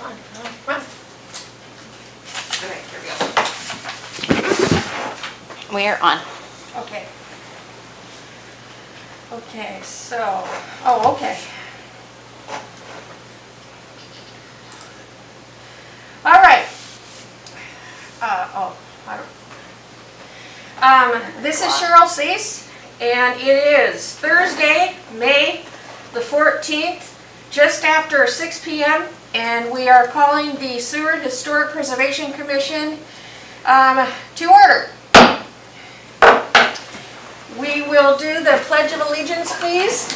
on, come on. All right, here we go. We are on. Okay. Okay, so, oh, okay. All right. This is Cheryl Cease, and it is Thursday, May the 14th, just after 6 p.m., and we are calling the Seward Historic Preservation Commission to order. We will do the Pledge of Allegiance, please.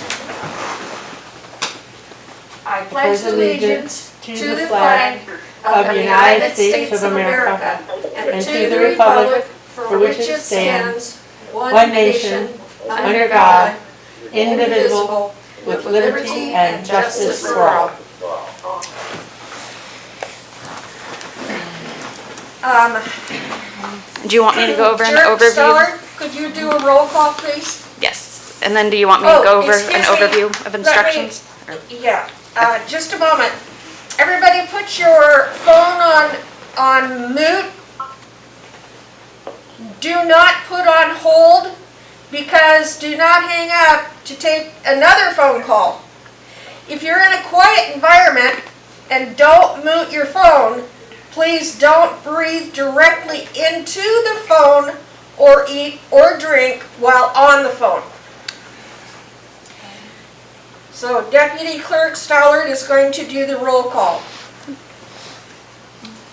I pledge allegiance to the flag of the United States of America and to the republic for which it stands, one nation, under God, indivisible, with liberty and justice for all. Do you want me to go over an Chair overview? Stoller, could you do a roll call, please? Yes. And then do you want me to go over excuse an me. overview of instructions? Yeah, just a moment. Everybody put your phone on mute. Do not put on hold, because do not hang up to take another phone call. If you're in a quiet environment and don't mute your phone, please don't breathe directly into the phone or eat or drink while on the phone. So Deputy Clerk Stollard is going to do the roll call.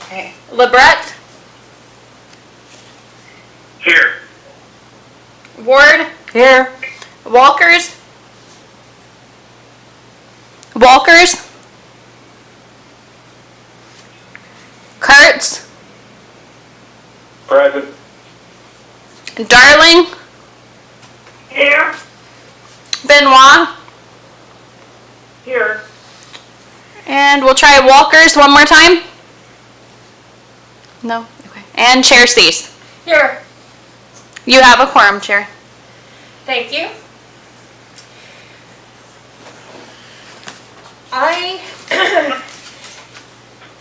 Okay. Lebret? Here. Ward? Here. Walkers? Walkers? Kurtz? Present. Darling? Here. Benoit? Here. And we'll try Walkers one more time. No? Okay. And Chair Cease. Here. You have a quorum, Chair. Thank you. I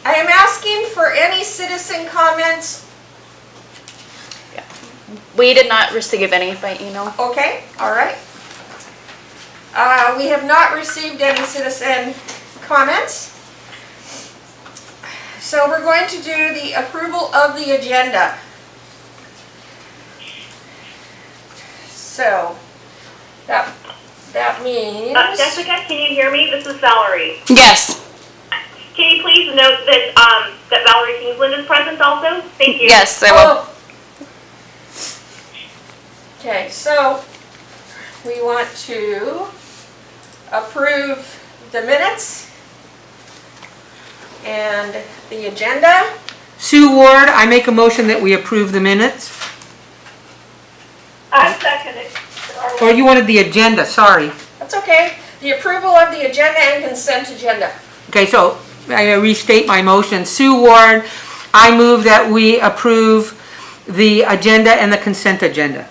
am asking for any citizen comments. We did not receive any by email. Okay, all right. We have not received any citizen comments. So we're going to do the approval of the agenda. So that means... Jessica, can you hear me? This is Valerie. Yes. Can you please note that that Valerie Kingsland is present also? Thank you. Yes, I will. Okay, so we want to approve the minutes and the agenda. Sue Ward, I make a motion that we approve the minutes. I second it. Or you wanted the agenda, sorry. That's okay. The approval of the agenda and consent agenda. Okay, so I restate my motion. Sue Ward, I move that we approve the agenda and the consent agenda.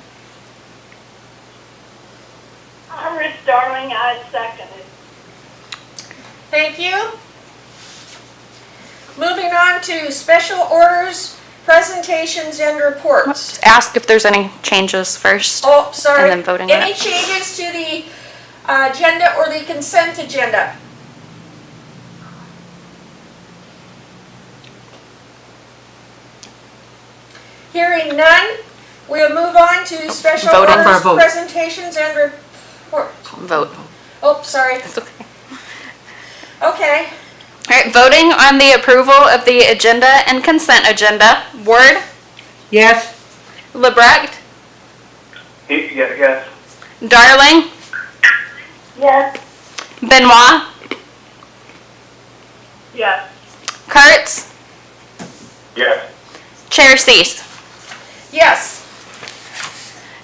Iris Darling, I second it. Thank you. Moving on to special orders, presentations, and reports. Ask if there's any changes first. Oh, sorry. And then voting on Any it. changes to the agenda or the consent agenda? Hearing none, we'll move on to special Voting for a orders, vote. presentations, and reports. Vote. Oh, sorry. It's okay. Okay. All right, voting on the approval of the agenda and consent agenda. Ward? Yes? Lebrecht? Yes. Darling? Yes. Benoit? Yes. Kurtz? Yes. Chair Cease. Yes.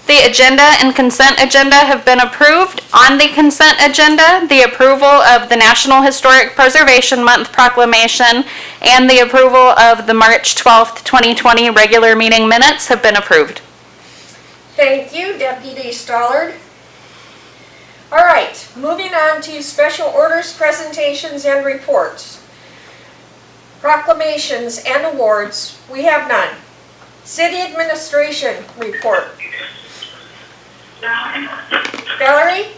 The agenda and consent agenda have been approved. On the consent agenda, the approval of the National Historic Preservation Month proclamation and the approval of the March 12th, 2020 regular meeting minutes have been approved. Thank you, Deputy Stollard. All right, moving on to special orders, presentations, and reports. Proclamations and awards, we have none. City administration report. Valerie?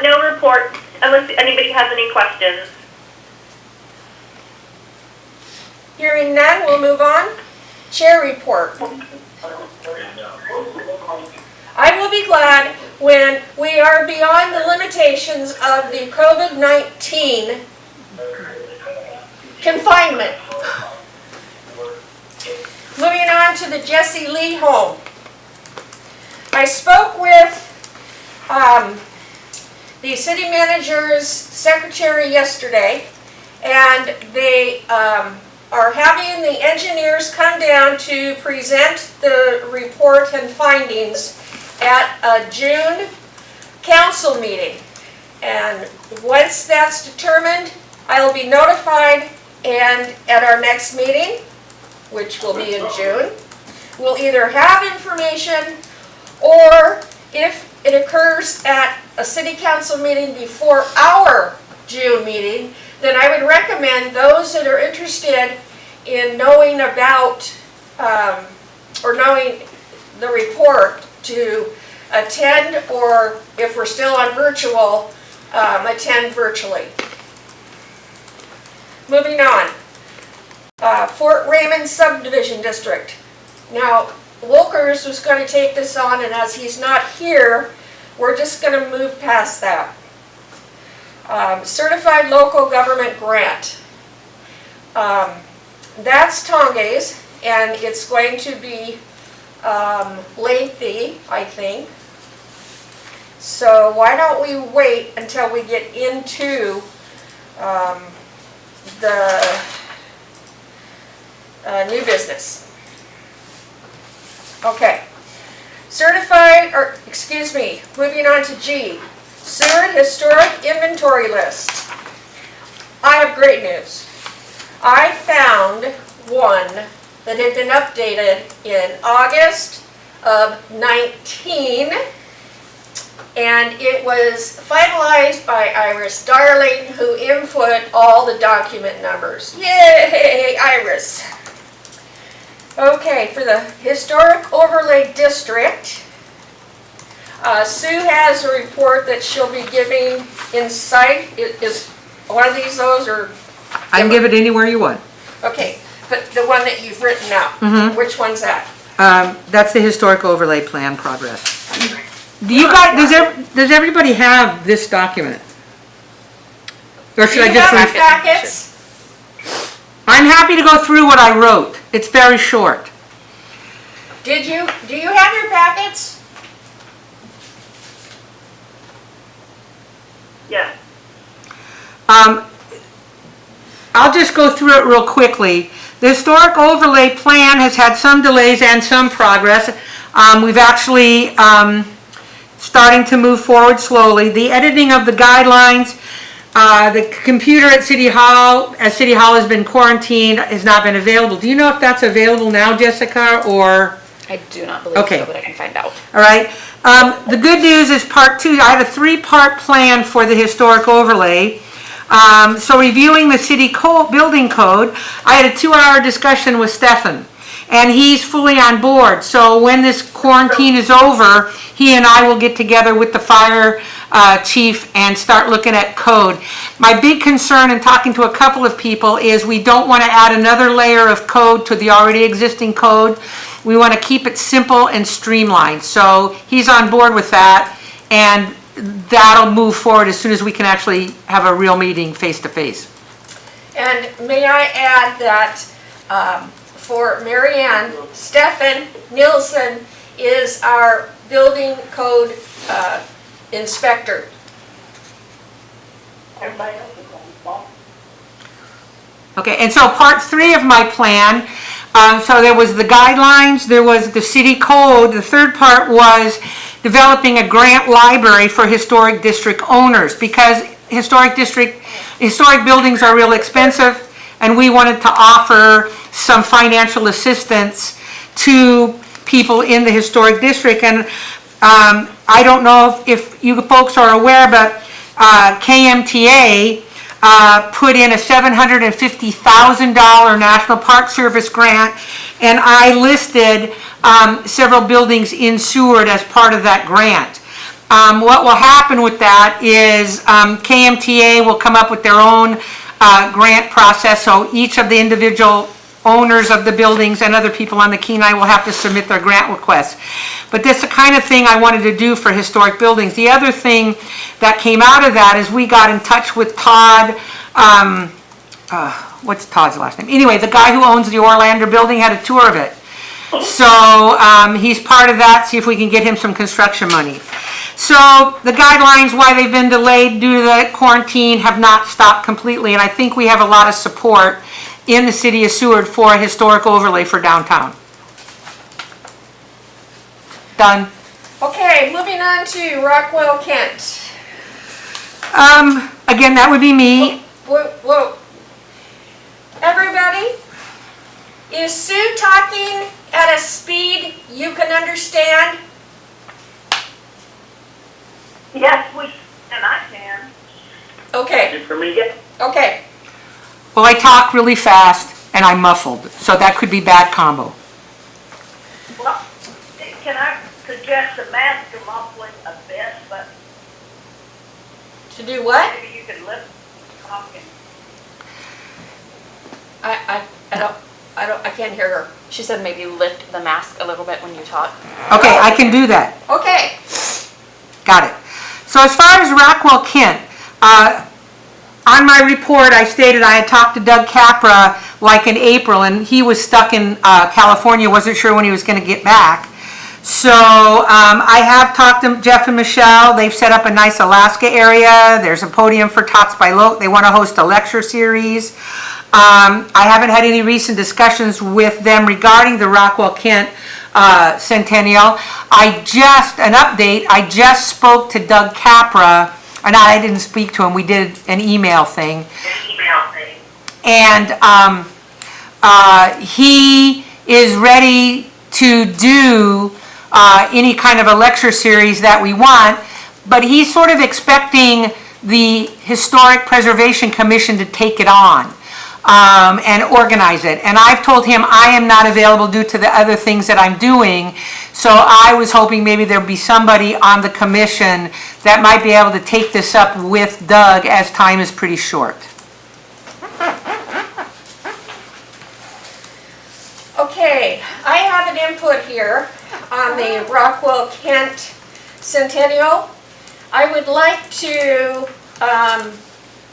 No report, unless anybody has any questions. Hearing none, we'll move on. Chair report. I will be glad when we are beyond the limitations of the COVID-19 confinement. Moving on to the Jesse Lee home. I spoke with the city manager's secretary yesterday, and they are having the engineers come down to present the report and findings at a June council meeting. And once that's determined, I will be notified, and at our next meeting, which will be in June, we'll either have information, or if it occurs at a city council meeting before our June meeting, then I would recommend those that are interested in knowing about or knowing the report to attend, or if we're still on virtual, attend virtually. Moving on. Fort Raymond Subdivision District. Now, Wilkers was going to take this on, and as he's not here, we're just going to move past that. Certified local government grant. That's Tongays, and it's going to be lengthy, I think. So why don't we wait until we get into the new business. Okay. Moving on to G. Seward Historic Inventory List. I have great news. I found one that had been updated in August of 19, and it was finalized by Iris Darling, who input all the document numbers. Yay, Iris! Okay, for the Historic Overlay District, Sue has a report that she'll be giving Insight. Is one of these those, or? I can give it anywhere you want. Okay, but the one that you've written out, which one's that? That's the historic overlay plan progress. Do you guys, does everybody have this document? Or should I just Do you read have your packets? I'm happy to go through what I wrote. It's very short. Do you have your packets? Yes. I'll just go through it real quickly. The historic overlay plan has had some delays and some progress. We've actually starting to move forward slowly. The editing of the guidelines, the computer at City Hall, as City Hall has been quarantined, has not been available. Do you know if that's available now, Jessica, or? I do not believe so, but I can find out. All right. The good news is part 2. I had a 3-part plan for the historic overlay. So reviewing the city building code, I had a 2-hour discussion with Stefan, and he's fully on board. So when this quarantine is over, he and I will get together with the fire chief and start looking at code. My big concern in talking to a couple of people is we don't want to add another layer of code to the already existing code. We want to keep it simple and streamlined. So he's on board with that, and that'll move forward as soon as we can actually have a real meeting face to face. And may I add that for Marianne, Stefan Nielsen is our building code inspector. Okay, and so part 3 of my plan, so there was the guidelines, there was the city code. The third part was developing a grant library for historic district owners, because historic buildings are real expensive, and we wanted to offer some financial assistance to people in the historic district. And I don't know if you folks are aware, but KMTA put in a $750,000 National Park Service grant, and I listed several buildings in Seward as part of that grant. What will happen with that is KMTA will come up with their own grant process, so each of the individual owners of the buildings and other people on the Kenai will have to submit their grant requests. But that's the kind of thing I wanted to do for historic buildings. The other thing that came out of that is we got in touch with Todd, what's Todd's last name? Anyway, the guy who owns the Orlander building had a tour of it. So he's part of that, see if we can get him some construction money. So the guidelines why they've been delayed due to the quarantine have not stopped completely, and I think we have a lot of support in the city of Seward for a historic overlay for downtown. Done. Okay, moving on to Rockwell, Kent. Again, that would be me. Whoa. Everybody, is Sue talking at a speed you can understand? Yes, and I can. Okay, For me? okay. Well, I talk really fast and I'm muffled, so that could be bad combo. Well, can I suggest a master muffling a bit, but To do what? maybe you could lift talking. I can't hear her. She said maybe lift the mask a little bit when you talk. Okay, I can do that. Okay, Got it. So as far as Rockwell, Kent, on my report, I stated I had talked to Doug Capra like in April, and he was stuck in California, wasn't sure when he was going to get back. So I have talked to Jeff and Michelle. They've set up a nice Alaska area. There's a podium for Tots by Lote. They want to host a lecture series. I haven't had any recent discussions with them regarding the Rockwell, Kent Centennial. I just spoke to Doug Capra, and I didn't speak to him, we did an email thing. And he is ready to do any kind of a lecture series that we want, but he's sort of expecting the Historic Preservation Commission to take it on. And organize it. And I've told him I am not available due to the other things that I'm doing. So I was hoping maybe there'd be somebody on the commission that might be able to take this up with Doug, as time is pretty short. okay. I have an input here on the Rockwell, Kent Centennial. I would like to,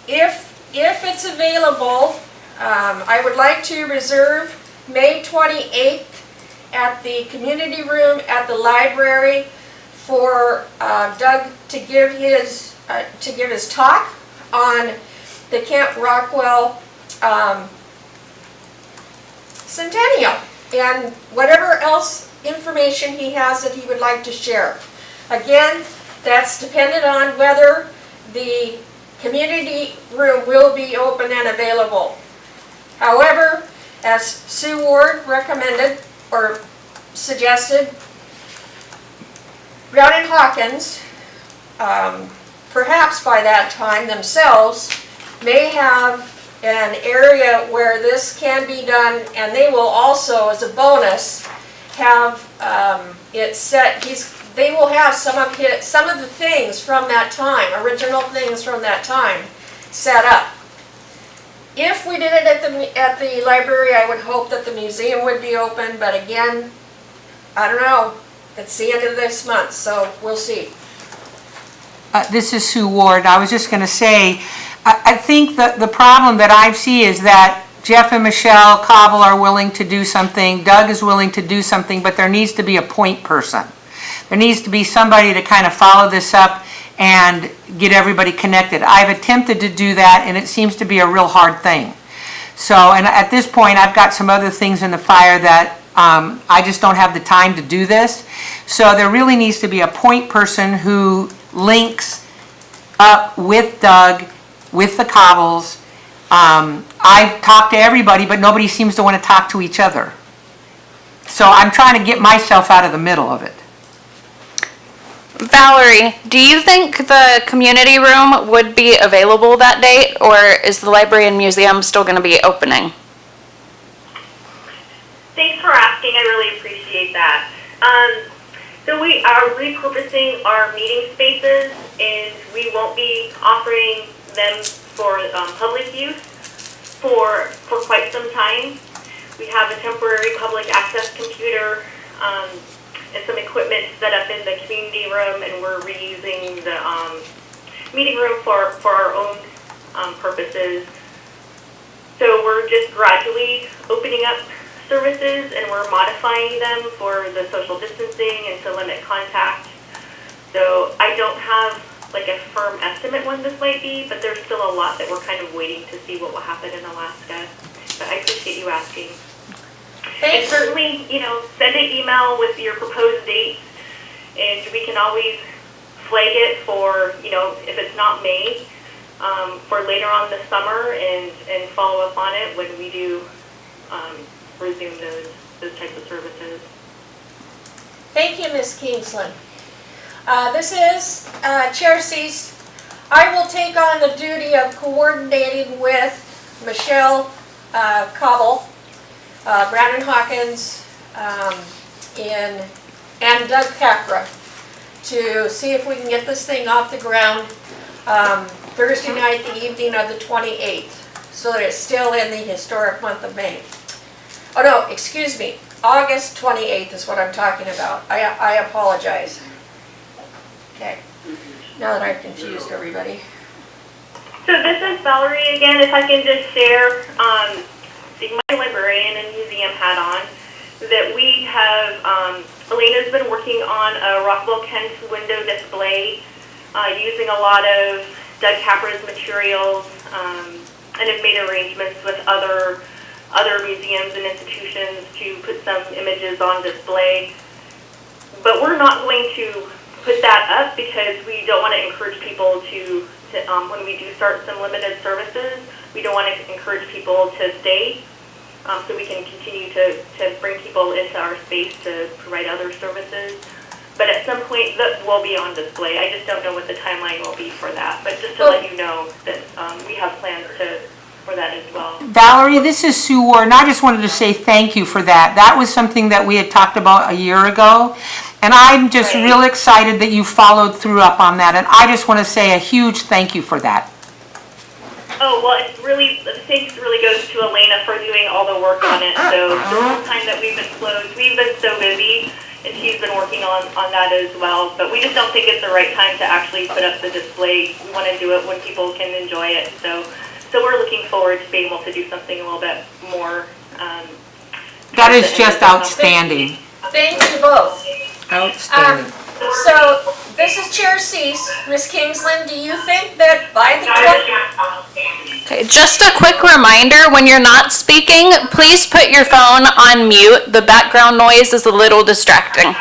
if it's available, I would like to reserve May 28th at the community room at the library for Doug to give his talk on the Kent Rockwell Centennial and whatever else information he has that he would like to share. Again, that's dependent on whether the community room will be open and available. However, as Sue Ward recommended or suggested, Brown and Hawkins, perhaps by that time themselves, may have an area where this can be done, and they will also, as a bonus, have it set. They will have some of the things from that time, original things from that time, set up. If we did it at the library, I would hope that the museum would be open, but again, I don't know. It's the end of this month, so we'll see. This is Sue Ward. I was just going to say, I think that the problem that I see is that Jeff and Michelle Cobble are willing to do something, Doug is willing to do something, but there needs to be a point person. There needs to be somebody to kind of follow this up and get everybody connected. I've attempted to do that, and it seems to be a real hard thing. So, and at this point, I've got some other things in the fire that I just don't have the time to do this. So there really needs to be a point person who links up with Doug, with the Cobbles. I've talked to everybody, but nobody seems to want to talk to each other. So I'm trying to get myself out of the middle of it. Valerie, do you think the community room would be available that date, or is the library and museum still going to be opening? Thanks for asking. I really appreciate that. So we are repurposing our meeting spaces, and we won't be offering them for public use for quite some time. We have a temporary public access computer and some equipment set up in the community room, and we're reusing the meeting room for our own purposes. So we're just gradually opening up services, and we're modifying them for the social distancing and to limit contact. So I don't have like a firm estimate when this might be, but there's still a lot that we're kind of waiting to see what will happen in Alaska. But I appreciate you asking. And certainly, send an email with your proposed dates, and we can always flag it for, if it's not May, for later on this summer, and follow up on it when we do resume those types of services. Thank you, Ms. Kingsland. This is Chair Cease. I will take on the duty of coordinating with Michelle Cobble, Brandon Hawkins, and Doug Capra to see if we can get this thing off the ground Thursday night, the evening of the 28th, so that it's still in the historic month of May. Oh no, excuse me, August 28th is what I'm talking about. I apologize. Okay, now that I've confused everybody. So this is Valerie again. If I can just share, seeing my librarian and museum hat on, that we have, Elena's been working on a Rockville Kent window display using a lot of Doug Capra's materials, and have made arrangements with other museums and institutions to put some images on display. But we're not going to put that up because we don't want to encourage people to when we do start some limited services, we don't want to encourage people to stay, so we can continue to bring people into our space to provide other services. But at some point, that will be on display. I just don't know what the timeline will be for that. But just to let you know that we have plans for that as well. Valerie, this is Seward, and I just wanted to say thank you for that. That was something that we had talked about a year ago, and I'm just real excited that you followed through up on that, and I just want to say a huge thank you for that. Oh, well, it's really, the thanks really goes to Elena for doing all the work on it. So the whole time that we've been closed, we've been so busy, and she's been working on that as well. But we just don't think it's the right time to actually put up the display. We want to do it when people can enjoy it. So we're looking forward to being able to do something a little bit more. That is just outstanding. Thank you both. Outstanding. So this is Chair Cease. Ms. Kingsland, do you think that by the 20th? Okay, just a quick reminder, when you're not speaking, please put your phone on mute. The background noise is a little distracting.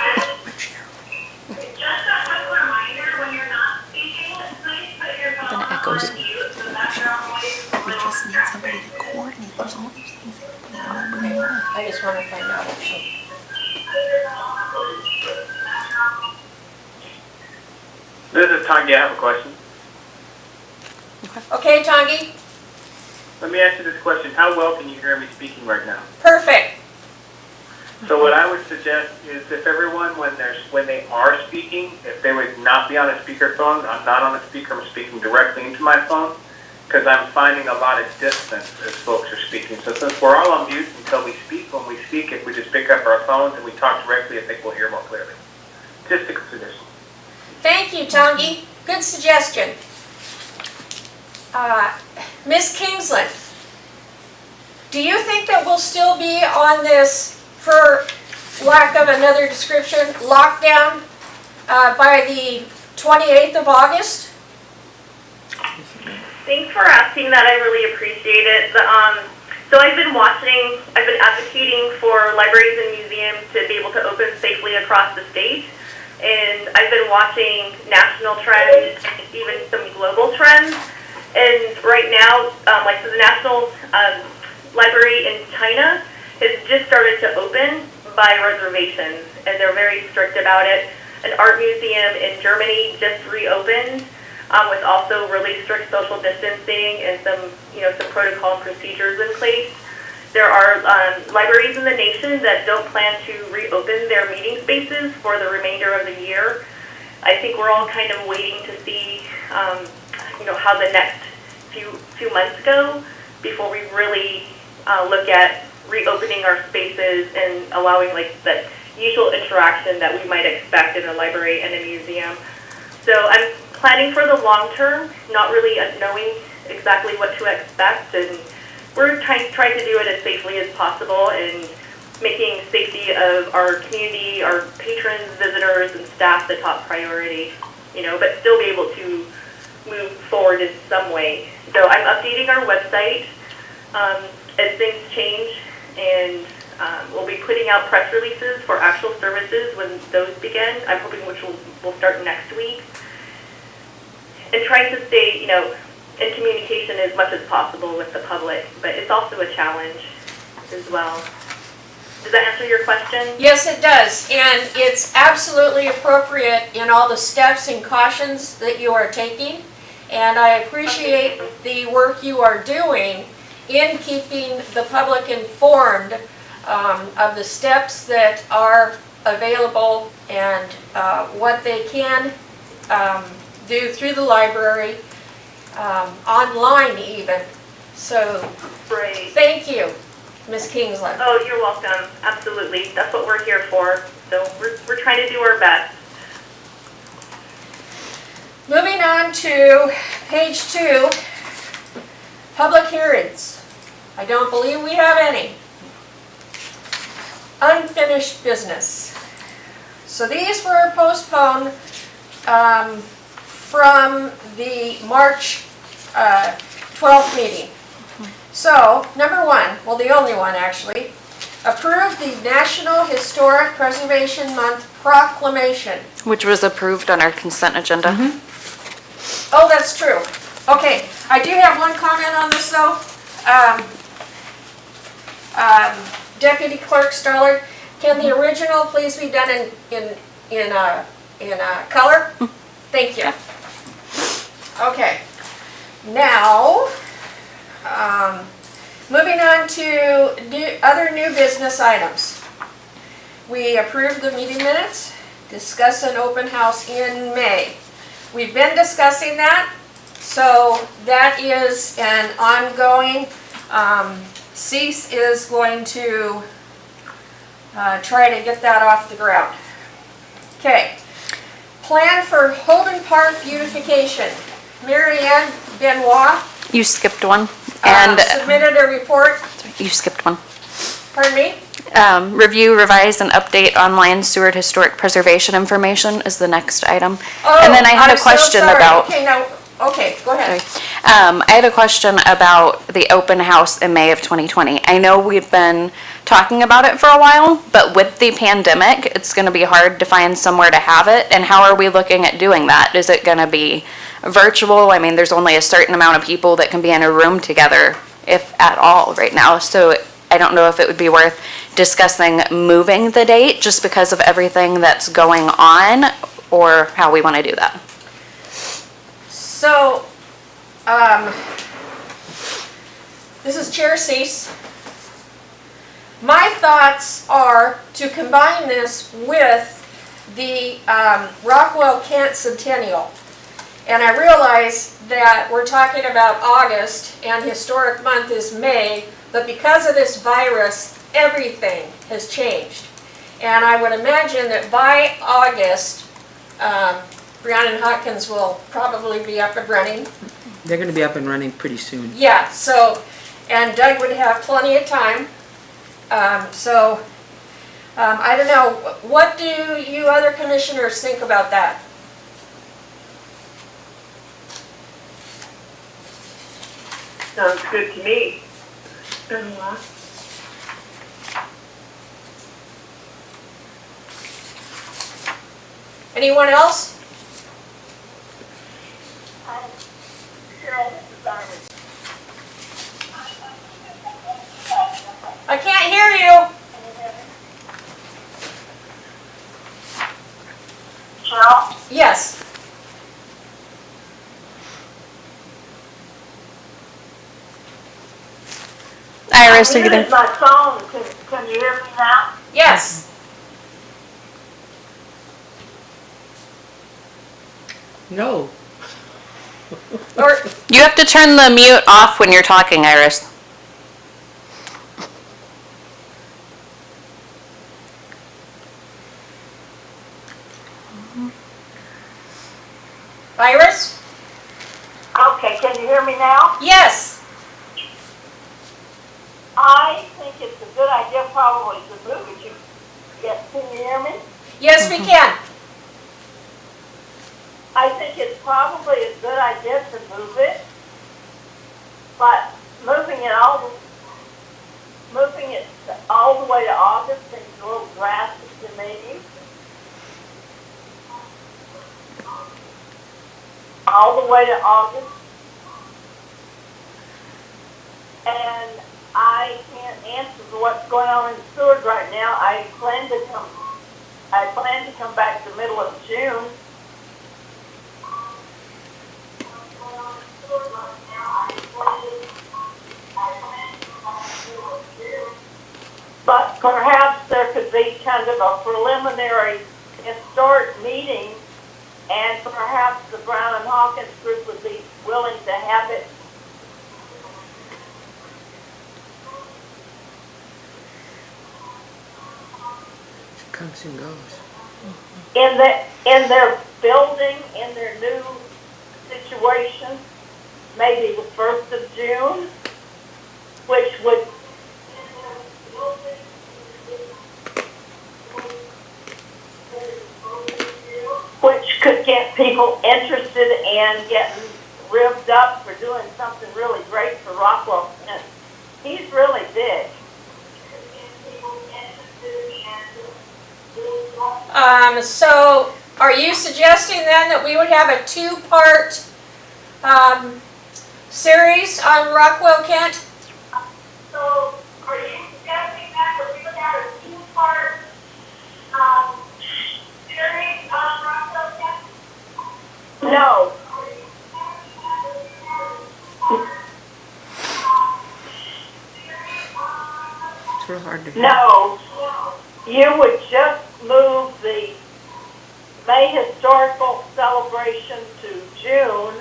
I just want to find out if she... This is Tangi. I have a question. Okay, Tangi? Let me ask you this question. How well can you hear me speaking right now? Perfect. So what I would suggest is if everyone, when they are speaking, if they would not be on a speakerphone, I'm not on a speaker, I'm speaking directly into my phone, because I'm finding a lot of distance as folks are speaking. So since we're all on mute until we speak, when we speak, if we just pick up our phones and we talk directly, I think we'll hear more clearly. Just a suggestion. Thank you, Tangi. Good suggestion. Ms. Kingsland, do you think that we'll still be on this, for lack of another description, lockdown by the 28th of August? Thanks for asking that. I really appreciate it. So I've been advocating for libraries and museums to be able to open safely across the state. And I've been watching national trends, even some global trends. And right now, so the National Library in China has just started to open by reservations, and they're very strict about it. an art museum in Germany just reopened with also really strict social distancing and some protocol and procedures in place. There are libraries in the nation that don't plan to reopen their meeting spaces for the remainder of the year. I think we're all kind of waiting to see, how the next few months go before we really look at reopening our spaces and allowing that usual interaction that we might expect in a library and a museum. So I'm planning for the long term, not really knowing exactly what to expect, and we're trying to do it as safely as possible and making safety of our community, our patrons, visitors, and staff the top priority, but still be able to move forward in some way. So I'm updating our website as things change, and we'll be putting out press releases for actual services when those begin. I'm hoping which will start next week. And trying to stay, in communication as much as possible with the public, but it's also a challenge as well. Does that answer your question? Yes, it does, and it's absolutely appropriate in all the steps and cautions that you are taking, and I appreciate the work you are doing in keeping the public informed of the steps that are available and what they can do through the library, online even. So, Great. thank you, Ms. Kingsley. Oh, you're welcome. Absolutely. That's what we're here for. So we're trying to do our best. Moving on to page 2, public hearings. I don't believe we have any. Unfinished business. So these were postponed from the March 12th meeting. So, number 1, well, the only one actually, approve the National Historic Preservation Month proclamation. Which was approved on our consent agenda. Oh, that's true. Okay, I do have one comment on this though. Deputy Clerk Stoller, can the original please be done in color? Thank you. Okay, now, moving on to other new business items. We approved the meeting minutes, discuss an open house in May. We've been discussing that, so that is an ongoing. Cease is going to try to get that off the ground. Okay, plan for Holden Park beautification. Mary Ann Benoit You skipped one. And submitted a report. you skipped one. Pardon me? Review, revise, and update online Seward historic preservation information is the next item. Oh, and then I had I'm a question so sorry. about. Okay, now, okay, go ahead. I had a question about the open house in May of 2020. I know we've been talking about it for a while, but with the pandemic, it's going to be hard to find somewhere to have it. And how are we looking at doing that? Is it going to be virtual? I mean, there's only a certain amount of people that can be in a room together, if at all, right now. So I don't know if it would be worth discussing moving the date just because of everything that's going on, or how we want to do that. So, this is Chair Cease. My thoughts are to combine this with the Rockwell Kent Centennial. And I realize that we're talking about August and Historic Month is May, but because of this virus, everything has changed. And I would imagine that by August, Brianna and Hawkins will probably be up and running. They're going to be up and running pretty soon. Yeah, so, and Doug would have plenty of time. I don't know, what do you other commissioners think about that? Sounds good to me. Benoit? Anyone else? I can't hear you. Yes. Iris, are you Muted there? my phone. Can you hear me now? Yes. No. Or, You have to turn the mute off when you're talking, Iris. Iris? Okay, can you hear me now? Yes. I think it's a good idea probably to move it. Yes, can you hear me? Yes, we can. I think it's probably a good idea to move it, but moving it all the way to August seems a little drastic to me. All the way to August. And I can't answer for what's going on in Seward right now. I plan to come back the middle of June. But perhaps there could be kind of a preliminary historic meeting, and perhaps the Brown and Hawkins group would be willing to have it. Comes and goes. In their building, in their new situation, maybe the 1st of June, which could get people interested and getting revved up for doing something really great for Rockwell. And he's really big. So are you suggesting then that we would have a 2-part series on Rockwell Kent? So, are you suggesting that we would have a 2-part series on Rockwell Kent? No. It's real hard to hear. No. You would just move the May historical celebration to June.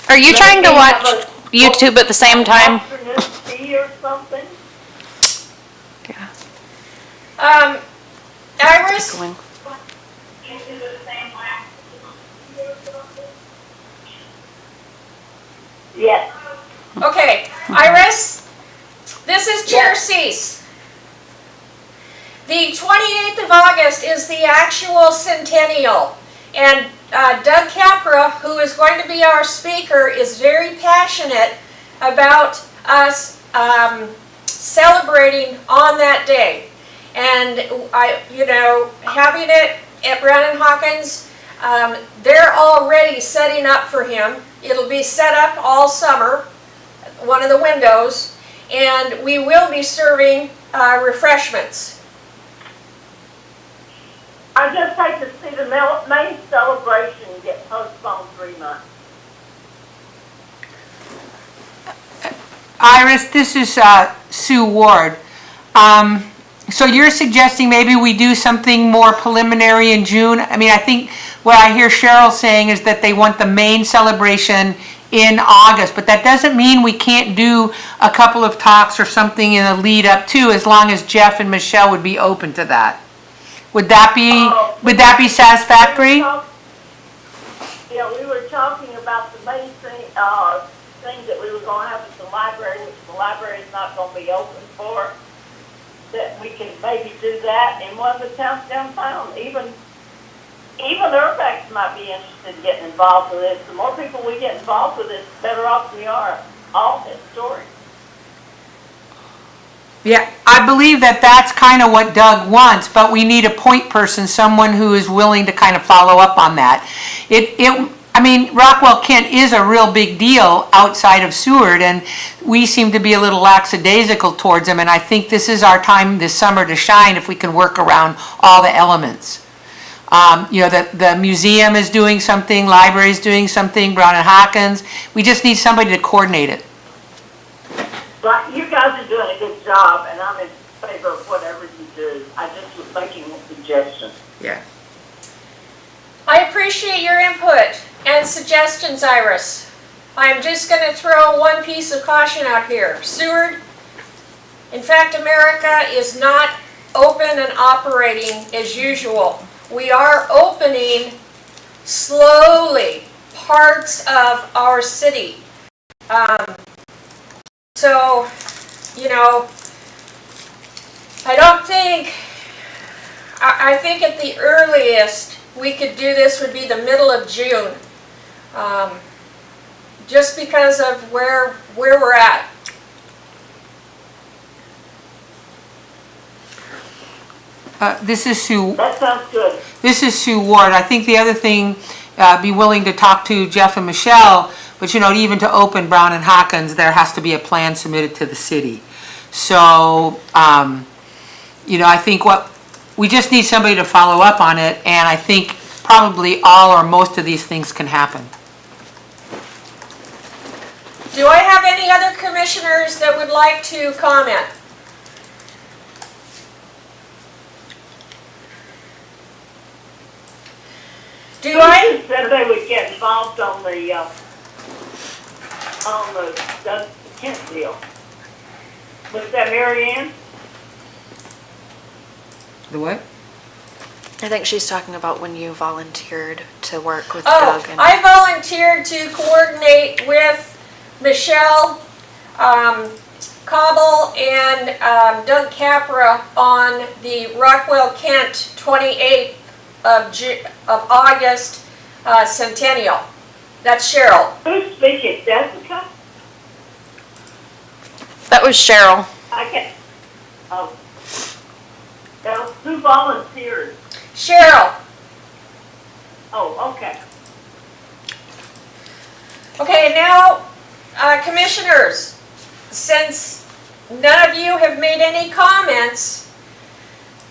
Are you trying to Maybe watch have YouTube at the same time? Afternoon tea or something. Yeah. Iris? Going. Yes. Okay, Iris, this is Chair Cease. The 28th of August is the actual centennial, and Doug Capra, who is going to be our speaker, is very passionate about us celebrating on that day. And having it at Brown and Hawkins, they're already setting up for him. It'll be set up all summer, one of the windows, and we will be serving refreshments. I'd just like to see the May celebration get postponed 3 months. Iris, this is Sue Ward. So you're suggesting maybe we do something more preliminary in June? I mean, I think what I hear Cheryl saying is that they want the main celebration in August, but that doesn't mean we can't do a couple of talks or something in a lead up to, as long as Jeff and Michelle would be open to that. Would that be satisfactory? Yeah, we were talking about the main thing that we were going to have at the library, which the library is not going to be open for. That we can maybe do that in one of the towns downtown. Even Urbex might be interested in getting involved with this. The more people we get involved with this, the better off we are. All historic. Yeah, I believe that that's kind of what Doug wants, but we need a point person, someone who is willing to kind of follow up on that. I mean, Rockwell Kent is a real big deal outside of Seward, and we seem to be a little lackadaisical towards them, and I think this is our time this summer to shine if we can work around all the elements. You know, the museum is doing something, library is doing something, Brown and Hawkins. We just need somebody to coordinate it. But you guys are doing a good job, and I'm in favor of whatever you do. I just was making a suggestion. Yeah. I appreciate your input and suggestions, Iris. I'm just going to throw one piece of caution out here. Seward, in fact, America is not open and operating as usual. We are opening slowly parts of our city. So, you know, I think at the earliest we could do this would be the middle of June. Just because of where we're at. This is Sue. That sounds good. This is Sue Ward. I think the other thing, be willing to talk to Jeff and Michelle, but you know, even to open Brown and Hawkins, there has to be a plan submitted to the city. So, you know, I think we just need somebody to follow up on it, and I think probably all or most of these things can happen. Do I have any other commissioners that would like to comment? Do I? Who said they would get involved on the Kent deal? Was that Mary Ann? The what? I think she's talking about when you volunteered to work with Oh, Doug. I volunteered to coordinate with Michelle Cobble and Doug Capra on the Rockwell Kent 28th of August centennial. That's Cheryl. Who's speaking? Jessica? That was Cheryl. I can't. Oh. Now, who volunteered? Cheryl. Oh, okay. Okay, now, commissioners, since none of you have made any comments,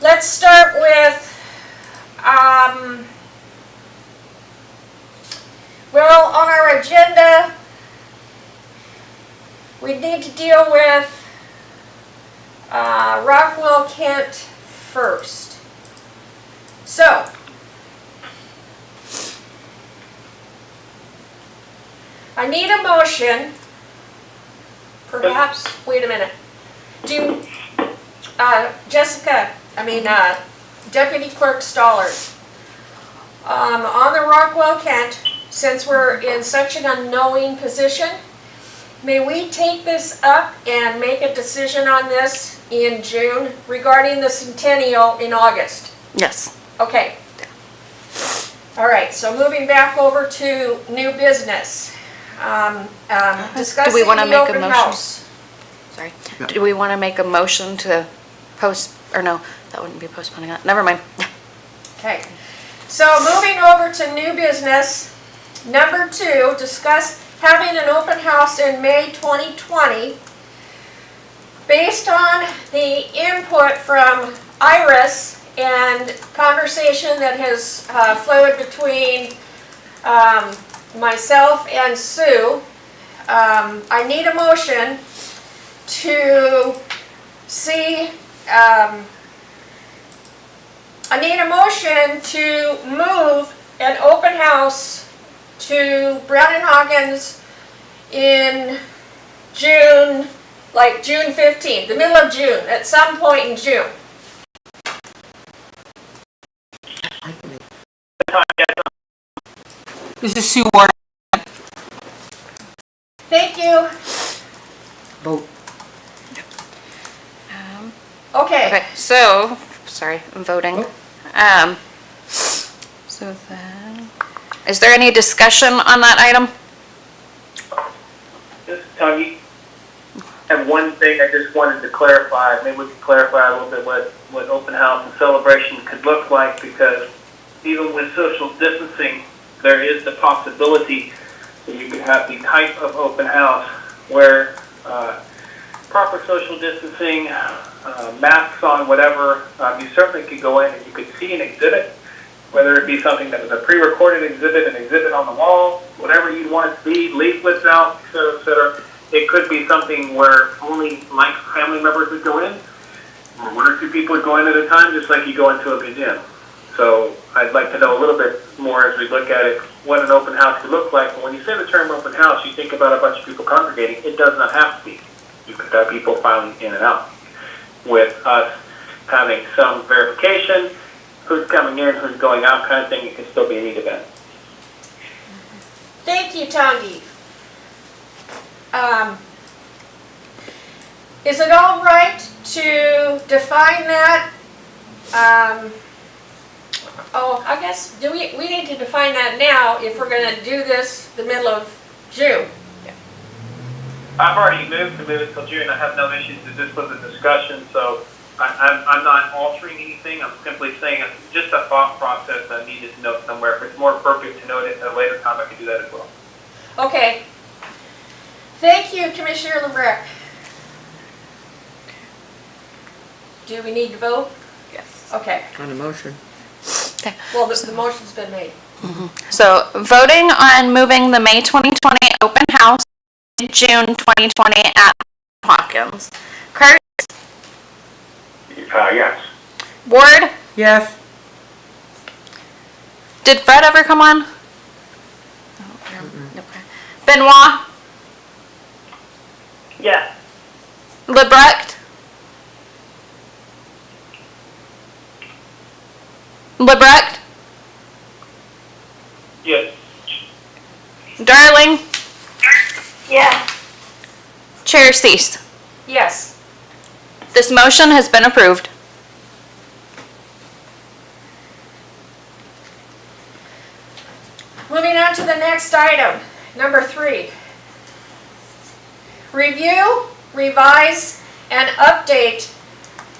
let's start with, well, on our agenda, we need to deal with Rockwell Kent first. So, I need a motion, perhaps, wait a minute, Deputy Clerk Stollard, on the Rockwell Kent, since we're in such an unknowing position, may we take this up and make a decision on this in June regarding the centennial in August? Yes. Okay. All right, so moving back over to new business. Discussing Do we want to the make a open motion? house. Sorry. Yeah. Do we want to make a motion to or no, that wouldn't be postponing that. Never mind. Okay, so moving over to new business, number 2, discuss having an open house in May 2020. Based on the input from Iris and conversation that has flowed between myself and Sue, I need a motion to see, I need a motion to move an open house to Brown and Hawkins in June, like June 15th, the middle of June, at some point in June. This is Sue Ward. Thank you. Vote. Okay. Okay, so, sorry, I'm voting. So then, is there any discussion on that item? Tony, I have one thing I just wanted to clarify. Maybe we could clarify a little bit what open house and celebration could look like, because even with social distancing, there is the possibility that you could have the type of open house where proper social distancing, masks on, whatever, you certainly could go in and you could see an exhibit, whether it be something that was a pre-recorded exhibit, an exhibit on the wall, whatever you'd want it to be, leaflets out, et cetera, et cetera. It could be something where only like family members would go in, or one or two people would go in at a time, just like you go into a gym. So I'd like to know a little bit more as we look at it, what an open house could look like. But when you say the term open house, you think about a bunch of people congregating. It does not have to be. You could have people filing in and out. With us having some verification, who's coming in, who's going out kind of thing, it could still be a neat event. Thank you, Tangi. Is it all right to define that? I guess we need to define that now if we're going to do this the middle of June. I've already moved to move it till June. I have no issues. This was a discussion, so I'm not altering anything. I'm simply saying it's just a thought process I needed to note somewhere. If it's more appropriate to note it at a later time, I can do that as well. Okay. Thank you, Commissioner LeBrecq. Do we need to vote? Yes. Okay. On the motion. Okay. Well, the motion's been made. So voting on moving the May 2020 open house to June 2020 at Hawkins. Kurtz? Yes. Ward? Yes. Did Fred ever come on? Okay. Benoit? Yes. LeBrecq? LeBrecq? Yes. Darling? Yes. Chair Cease. Yes. This motion has been approved. Moving on to the next item, number 3. Review, revise, and update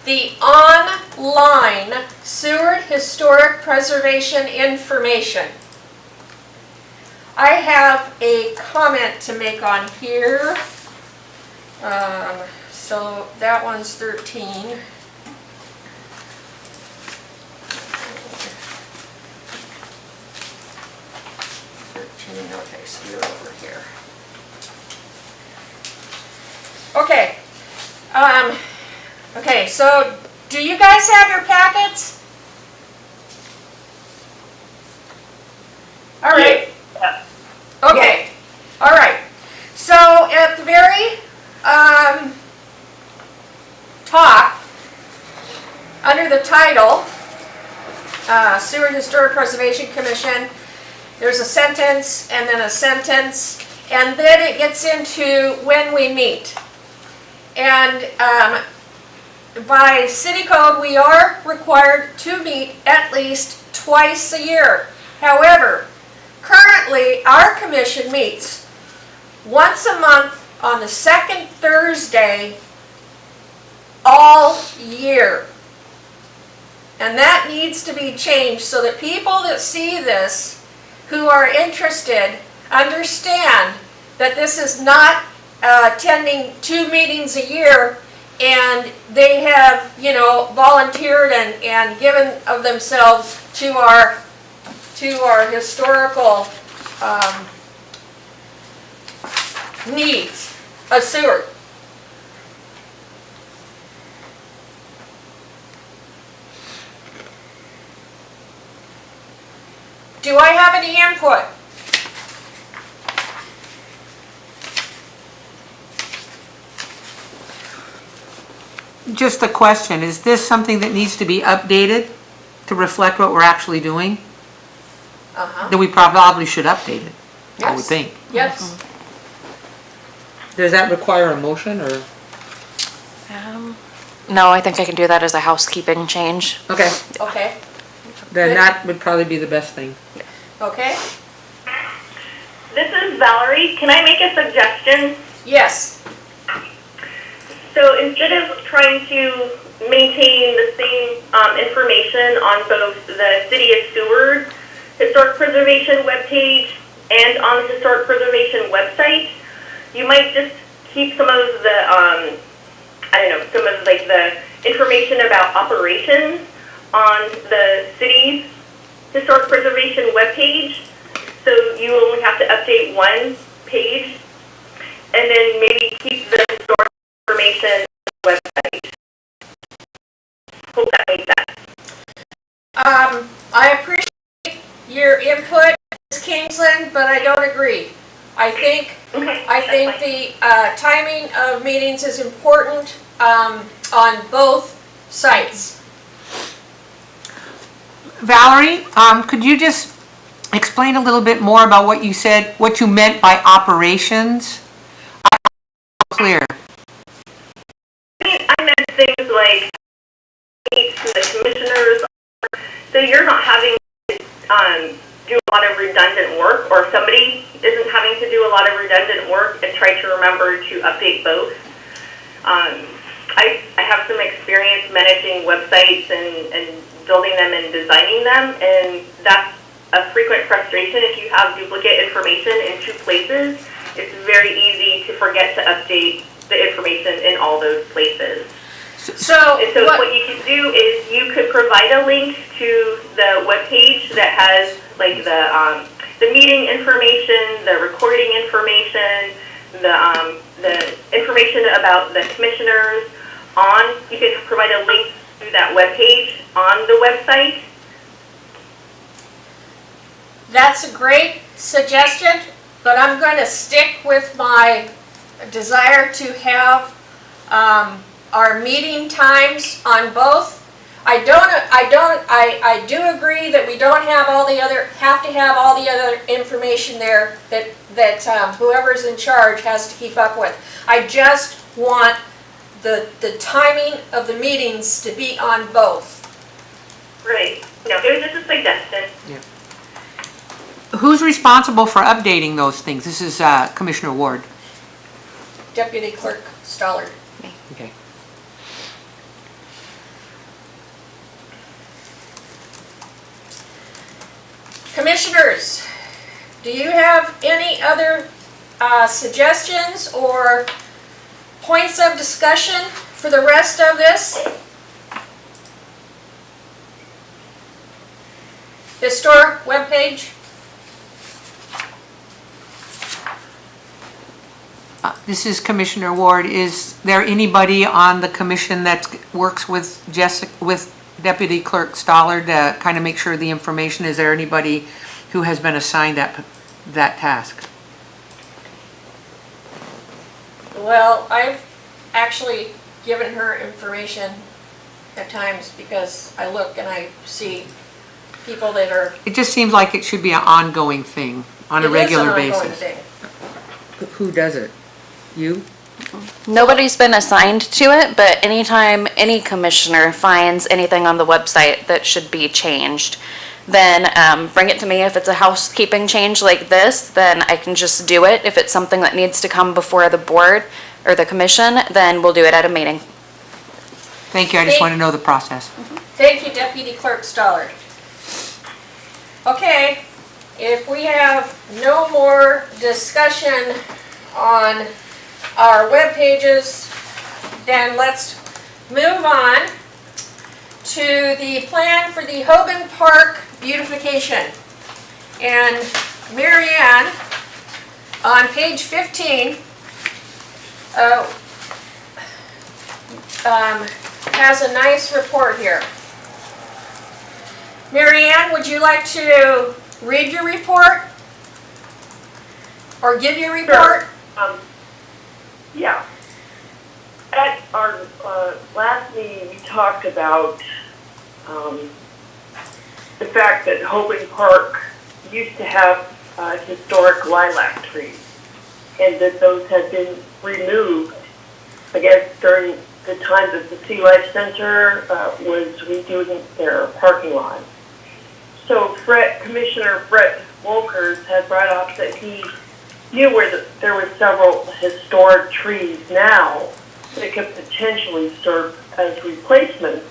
the online Seward Historic Preservation information. I have a comment to make on here. So that one's 13. Okay, so you're over here. Okay. Okay, so do you guys have your packets? All right. Yes. Okay. All right. So at the very top, under the title, Seward Historic Preservation Commission, there's a sentence and then a sentence, and then it gets into when we meet. And by city code, we are required to meet at least twice a year. However, currently, our commission meets once a month on the second Thursday all year. And that needs to be changed so that people that see this who are interested understand that this is not attending 2 meetings a year, and they have, you know, volunteered and given of themselves to our historical needs of Seward. Do I have any input? Just a question, is this something that needs to be updated to reflect what we're actually doing? Then we probably should update it, I would Yes. think. Yes. Does that require a motion, or? No, I think I can do that as a housekeeping change. Okay, Okay. then that would probably be the best thing. Okay. This is Valerie. Can I make a suggestion? Yes. So instead of trying to maintain the same information on both the City of Seward Historic Preservation webpage and on the Historic Preservation website, you might just keep some of the, some of like the information about operations on the city's Historic Preservation webpage. So you only have to update one page, and then maybe keep the historic information website. Hope that makes sense. I appreciate your input, Ms. Kingsland, but I don't agree. I think the timing of meetings is important on both sites. Valerie, could you just explain a little bit more about what you said, what you meant by operations? I'm not clear. I meant things like the commissioners, so you're not having to do a lot of redundant work, or somebody isn't having to do a lot of redundant work and try to remember to update both. I have some experience managing websites and building them and designing them, and that's a frequent frustration. If you have duplicate information in two places, it's very easy to forget to update the information in all those places. So what you can do is you could provide a link to the webpage that has like the meeting information, the recording information, the information about the commissioners on. You can provide a link to that webpage on the website. That's a great suggestion, but I'm going to stick with my desire to have our meeting times on both. I do agree that we don't have have to have all the other information there that whoever's in charge has to keep up with. I just want the timing of the meetings to be on both. Right. No, it was just a suggestion. Yeah. Who's responsible for updating those things? This is Commissioner Ward. Deputy Clerk Stollard. Okay. Commissioners, do you have any other suggestions or points of discussion for the rest of this? Historic webpage? This is Commissioner Ward. Is there anybody on the commission that works with Deputy Clerk Stollard to kind of make sure the information? Is there anybody who has been assigned that task? Well, I've actually given her information at times because I look and I see people that are... It just seems like it should be an ongoing thing on a regular basis. It is an ongoing thing. Who does it? You? Nobody's been assigned to it, but anytime any commissioner finds anything on the website that should be changed, then bring it to me. If it's a housekeeping change like this, then I can just do it. If it's something that needs to come before the board or the commission, then we'll do it at a meeting. Thank you. I just want to know the process. Thank you, Deputy Clerk Stollard. Okay, if we have no more discussion on our web pages, then let's move on to the plan for the Hogan Park beautification. And Mary Ann, on page 15, has a nice report here. Mary Ann, would you like to read your report? Or give your report? Sure. Yeah. At our last meeting, we talked about the fact that Hogan Park used to have historic lilac trees, and that those had been removed, I guess, during the time that the Sea Life Center was redoing their parking lot. So Commissioner Brett Wolkers had brought up that he knew where there were several historic trees now that could potentially serve as replacements,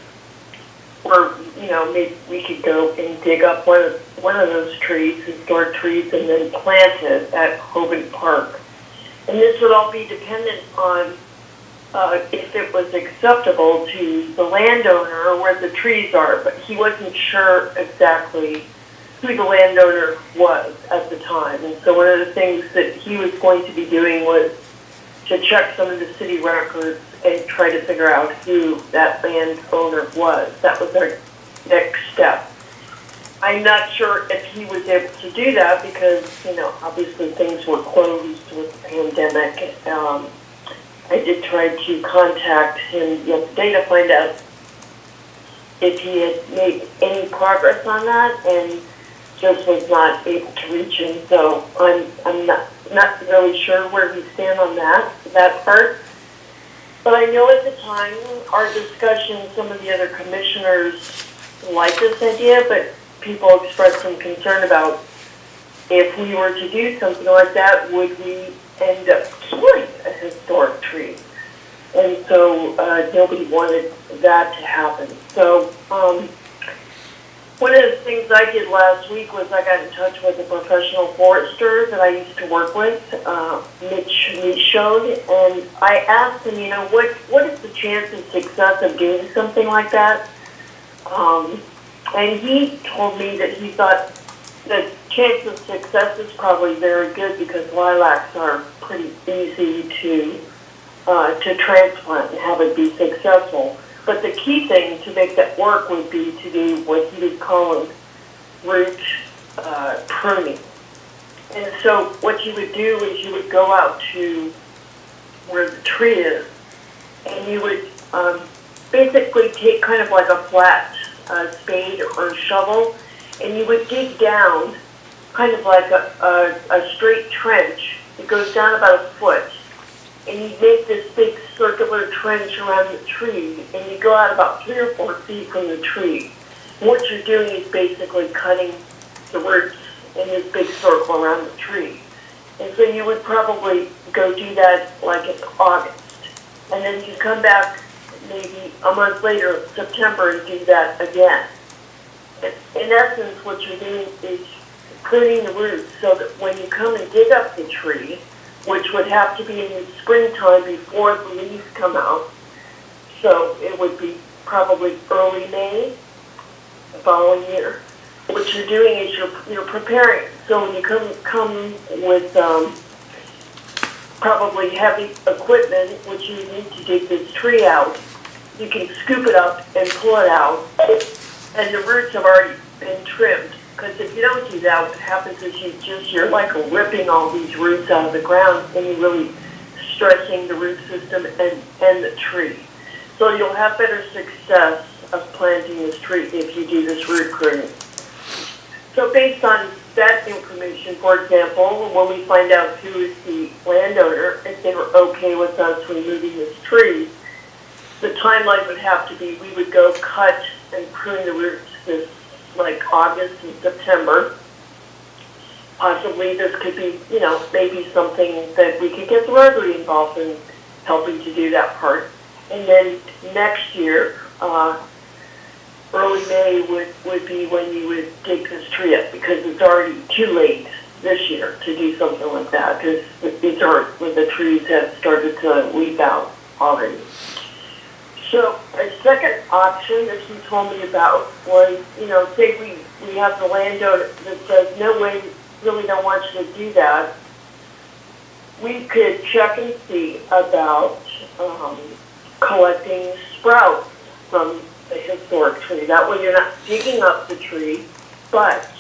or maybe we could go and dig up one of one of those trees, historic trees, and then plant it at Hoban Park. And this would all be dependent on if it was acceptable to the landowner or where the trees are, but he wasn't sure exactly who the landowner was at the time. And so one of the things that he was going to be doing was to check some of the city records and try to figure out who that landowner was. That was our next step. I'm not sure if he was able to do that because, obviously things were closed with the pandemic. I did try to contact him yesterday to find out if he had made any progress on that, and just was not able to reach him. So I'm not really sure where we stand on that part. But I know at the time, our discussion, some of the other commissioners liked this idea, but people expressed some concern about if we were to do something like that, would we end up killing a historic tree? And so nobody wanted that to happen. So one of the things I did last week was I got in touch with a professional forester that I used to work with, Mitch Michaud, and I asked him, what is the chance of success of doing something like that? And he told me that he thought the chance of success is probably very good because lilacs are pretty easy to transplant and have it be successful. But the key thing to make that work would be to do what he was calling root pruning. And so what you would do is you would go out to where the tree is, and you would basically take kind of like a flat spade or shovel, and you would dig down kind of like a straight trench. It goes down about a foot, and you make this big circular trench around the tree, and you go out about 3 or 4 feet from the tree. What you're doing is basically cutting the roots in this big circle around the tree. And so you would probably go do that like in August, and then you come back maybe a month later, September, and do that again. In essence, what you're doing is pruning the roots so that when you come and dig up the tree, which would have to be in the springtime before the leaves come out, so it would be probably early May the following year. What you're doing is you're preparing. So when you come with probably heavy equipment, which you need to dig this tree out, you can scoop it up and pull it out, and the roots have already been trimmed. Because if you don't do that, what happens is you're like ripping all these roots out of the ground, and you're really stressing the root system and the tree. So you'll have better success of planting this tree if you do this root pruning. So based on that information, for example, when we find out who is the landowner, if they were okay with us removing this tree, the timeline would have to be we would go cut and prune the roots this like August and September. Possibly this could be, maybe something that we could get the Rotary involved in helping to do that part. And then next year, early May would be when you would dig this tree up, because it's already too late this year to do something like that, because the trees have started to leaf out already. So a second option that he told me about was, say we have the landowner that says, no way, really don't want you to do that. We could check and see about collecting sprouts from the historic tree. That way you're not digging up the tree, but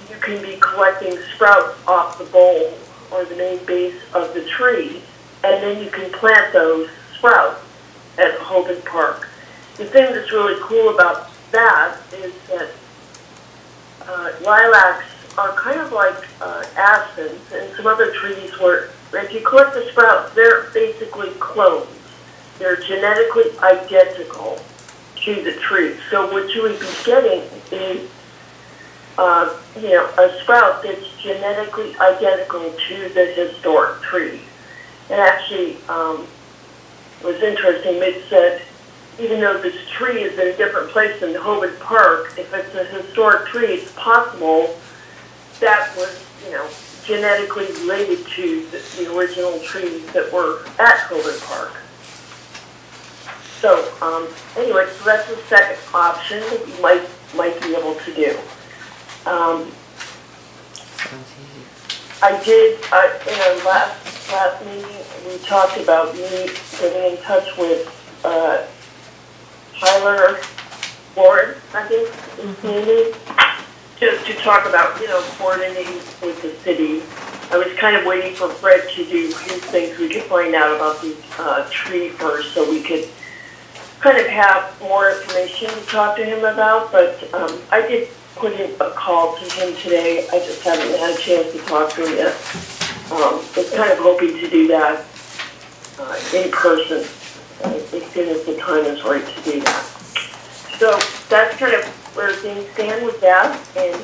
you can be collecting sprouts off the bole or the main base of the tree, and then you can plant those sprouts at Hoban Park. The thing that's really cool about that is that lilacs are kind of like aspens and some other trees where if you collect the sprouts, they're basically clones. They're genetically identical to the tree. So what you would be getting is a sprout that's genetically identical to the historic tree. And actually, it was interesting. Mitch said even though this tree is in a different place than Hovind Park, if it's a historic tree, it's possible that was, genetically related to the original trees that were at Hovind Park. So, anyway, so that's the second option that you might be able to do. I did, in our last meeting, we talked about me getting in touch with, Tyler Ward, I think his name is, just to talk about, coordinating with the city. I was kind of waiting for Fred to do his things. We could find out about the tree first, so we could kind of have more information to talk to him about. But I did put in a call to him today. I just haven't had a chance to talk to him yet. Was kind of hoping to do that in person as soon as the time is right to do that. So that's kind of where things stand with that, and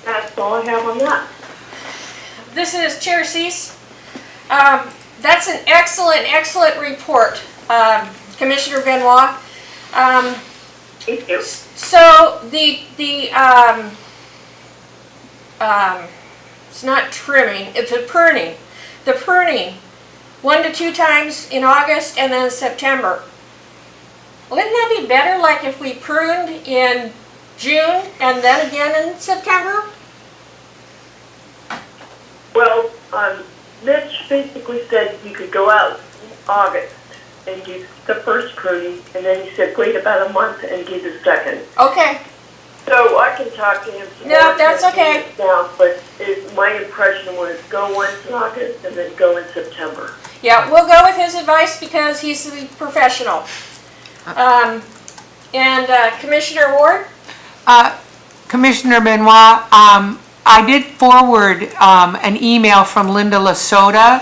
that's all I have on that. This is Chair Cease. That's an excellent report, Commissioner Benoit. Thank you. So it's not trimming, it's a pruning. The pruning, 1 to 2 times in August and then September. Wouldn't that be better, like if we pruned in June and then again in September? Well, Mitch basically said you could go out in August and do the first pruning, and then he said wait about a month and do the second. Okay. So I can talk to him some No, more that's as he okay. gets down, but my impression was go once in August and then go in September. Yeah, we'll go with his advice because he's the professional. Commissioner Ward? Commissioner Benoit, I did forward an email from Linda Lasota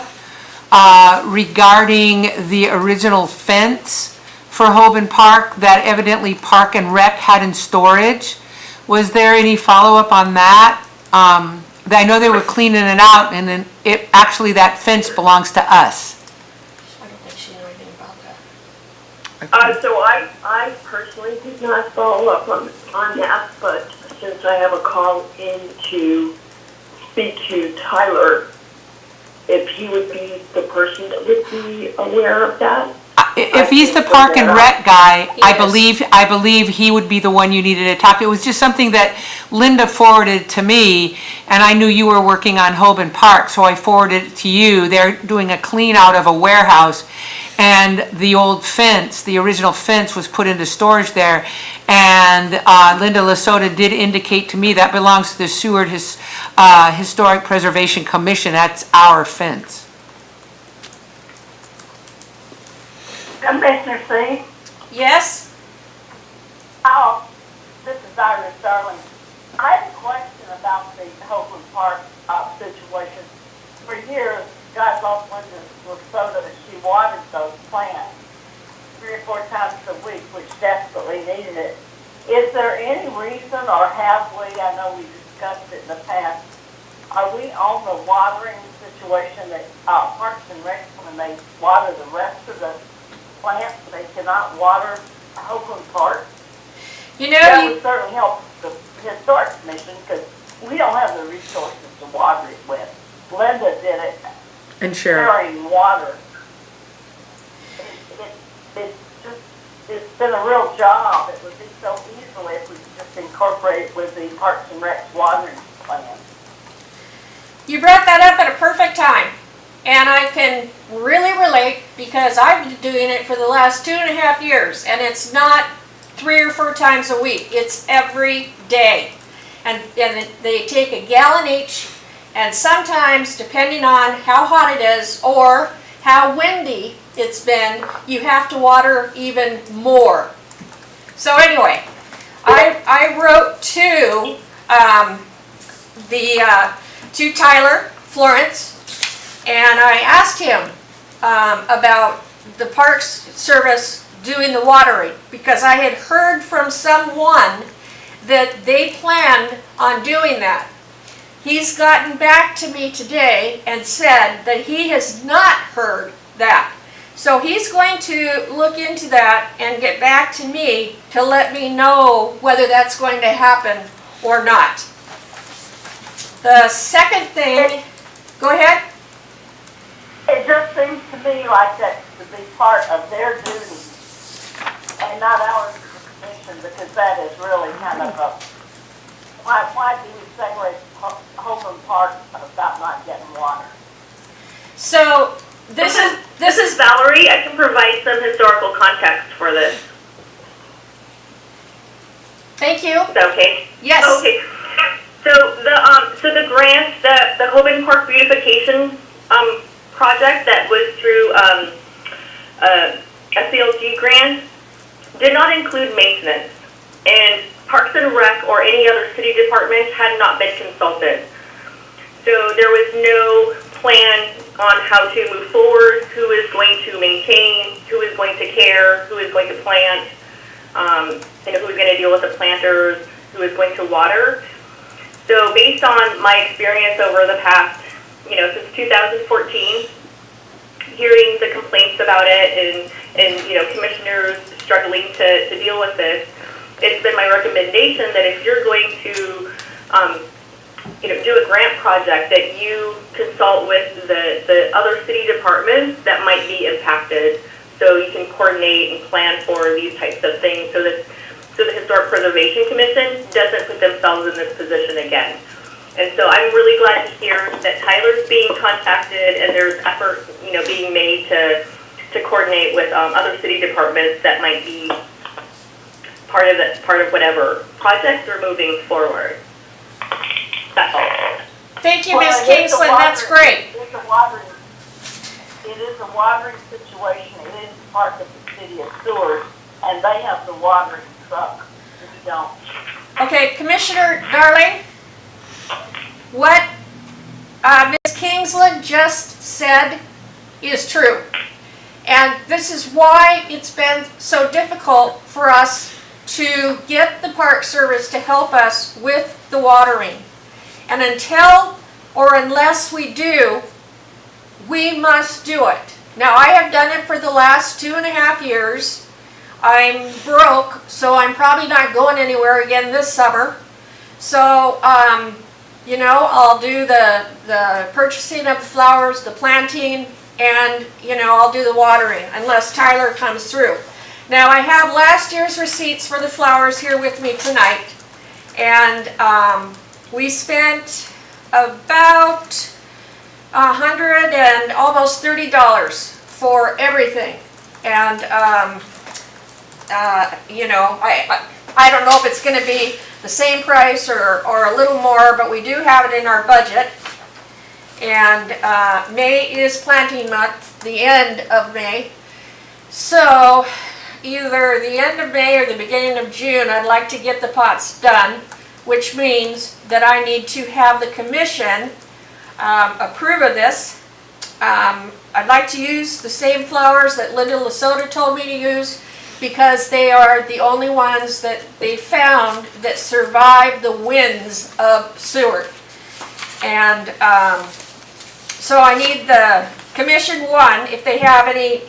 regarding the original fence for Hovind Park that evidently Park and Rek had in storage. Was there any follow-up on that? I know they were cleaning it out, and then that fence belongs to us. I don't think she knew anything about that. So I personally did not follow up on that, but since I have a call in to speak to Tyler, if he would be the person that would be aware of that. If he's the Park and Rec guy, I Yes. believe he would be the one you needed to talk to. It was just something that Linda forwarded to me, and I knew you were working on Hovind Park, so I forwarded it to you. They're doing a clean out of a warehouse, and the old fence, the original fence, was put into storage there. And Linda Lasota did indicate to me that belongs to the Seward Historic Preservation Commission. That's our fence. Commissioner C. Yes? Oh, this is Iris Darling. I have a question about the Hovind Park situation. For years, God bless Linda Lasota that she watered those plants 3 or 4 times a week, which desperately needed it. Is there any reason, or have we, I know we discussed it in the past, are we on the watering situation that Parks and Rec, when they water the rest of the plants, they cannot water Hovind Park? You know, That would certainly help the Historic Commission, because we don't have the resources to water it with. Linda did it, And sure. carrying water. It's been a real job. It would be so easily if we could just incorporate it with the Parks and Rec watering plan. you brought that up at a perfect time. And I can really relate because I've been doing it for the last 2.5 years, and it's not 3 or 4 times a week. It's every day. And they take a gallon each, and sometimes, depending on how hot it is or how windy it's been, you have to water even more. So anyway, I wrote to to Tyler Florence, and I asked him about the Parks Service doing the watering, because I had heard from someone that they planned on doing that. He's gotten back to me today and said that he has not heard that. So he's going to look into that and get back to me to let me know whether that's going to happen or not. The second thing, go ahead. It just seems to me like that to be part of their duty and not ours as a commission, because that is really kind of a, why do we separate Holman Park about not getting water? So this is Valerie. I can provide some historical context for this. Thank you. Is that okay? Yes. Okay. So the grant, the Holman Park beautification project that was through SCLG grant did not include maintenance, and Parks and Rec or any other city department had not been consulted. So there was no plan on how to move forward, who is going to maintain, who is going to care, who is going to plant, who is going to deal with the planters, who is going to water. So based on my experience over the past, since 2014, hearing the complaints about it and commissioners struggling to deal with this, it's been my recommendation that if you're going to do a grant project, that you consult with the other city departments that might be impacted, so you can coordinate and plan for these types of things, so the Historic Preservation Commission doesn't put themselves in this position again. And so I'm really glad to hear that Tyler's being contacted and there's effort, being made to coordinate with other city departments that might be part of whatever projects are moving forward. That's all. Thank you, Well, Ms. it is a Kingsland. That's watering- great. It is a watering situation. It is part of the city of Seward, and they have the watering truck. We don't. Okay, Commissioner Darling, what Ms. Kingsland just said is true. And this is why it's been so difficult for us to get the Park Service to help us with the watering. And until or unless we do, we must do it. Now, I have done it for the last 2.5 years. I'm broke, so I'm probably not going anywhere again this summer. So, I'll do the purchasing of the flowers, the planting, and, I'll do the watering unless Tyler comes through. Now, I have last year's receipts for the flowers here with me tonight. And we spent about $100 and almost $30 for everything. And, I don't know if it's going to be the same price or a little more, but we do have it in our budget. And May is planting month, the end of May. So either the end of May or the beginning of June, I'd like to get the pots done, which means that I need to have the commission approve of this. I'd like to use the same flowers that Linda Lesota told me to use, because they are the only ones that they found that survived the winds of Seward. And so I need the commission, one, if they have any,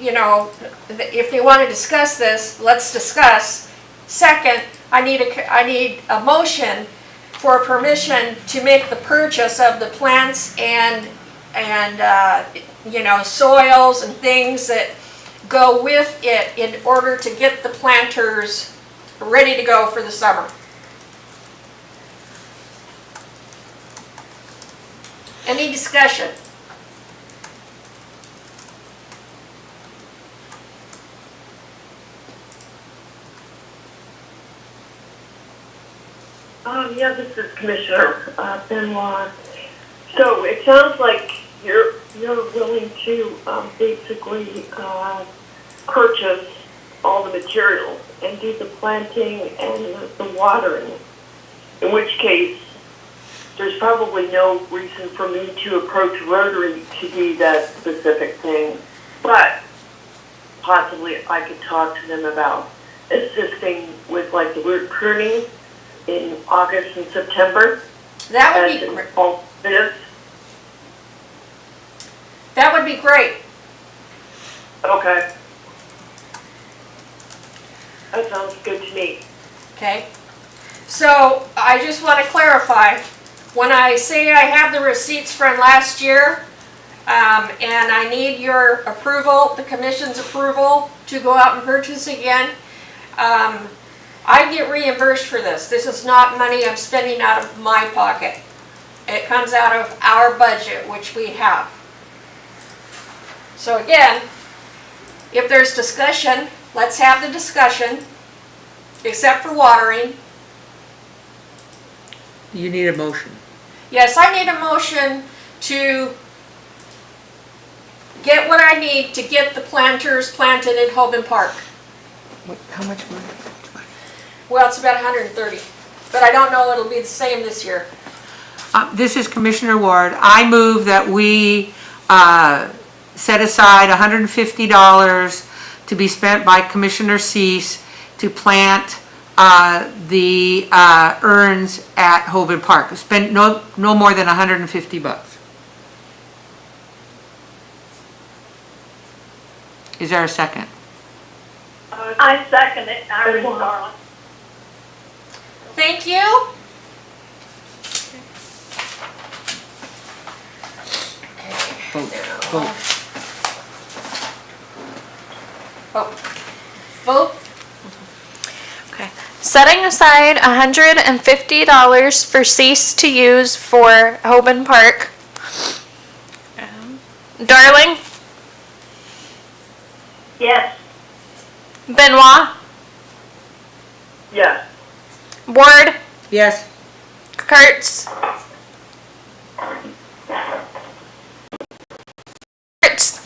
if they want to discuss this, let's discuss. Second, I need a motion for permission to make the purchase of the plants and soils and things that go with it in order to get the planters ready to go for the summer. Any discussion? Yeah, this is Commissioner Benoit. So it sounds like you're willing to basically purchase all the materials and do the planting and the watering, in which case there's probably no reason for me to approach Rotary to do that specific thing, but possibly I could talk to them about assisting with like the root pruning in August and September. That would be great. That would be great. Okay. That sounds good to me. Okay? So I just want to clarify, when I say I have the receipts from last year, and I need your approval, the commission's approval to go out and purchase again, I get reimbursed for this. This is not money I'm spending out of my pocket. It comes out of our budget, which we have. So again, if there's discussion, let's have the discussion, except for watering. You need a motion. Yes, I need a motion to get what I need to get the planters planted in Hoban Park. How much money? Well, it's about 130, but I don't know it'll be the same this year. This is Commissioner Ward. I move that we set aside $150 to be spent by Commissioner Cease to plant the urns at Hoban Park. Spend no more than $150. Is there a second? I second it, Irene Garland. Thank you. Vote. Vote. Okay. Setting aside $150 for cease to use for Hoban Park. Darling, Yes. Benoit, Yes. Ward, Yes. Kurtz. Kurtz.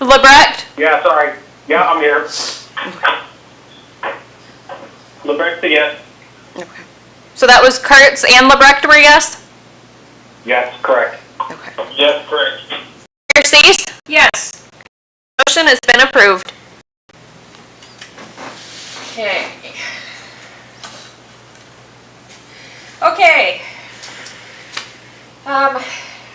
Lebrecht. Yeah, sorry. Yeah, I'm here. Lebrecht, yes. Okay. So that was Kurtz and Lebrecht were yes? Yes, correct. Okay. Yes, correct. Your cease? Yes. Motion has been approved. Okay. Okay.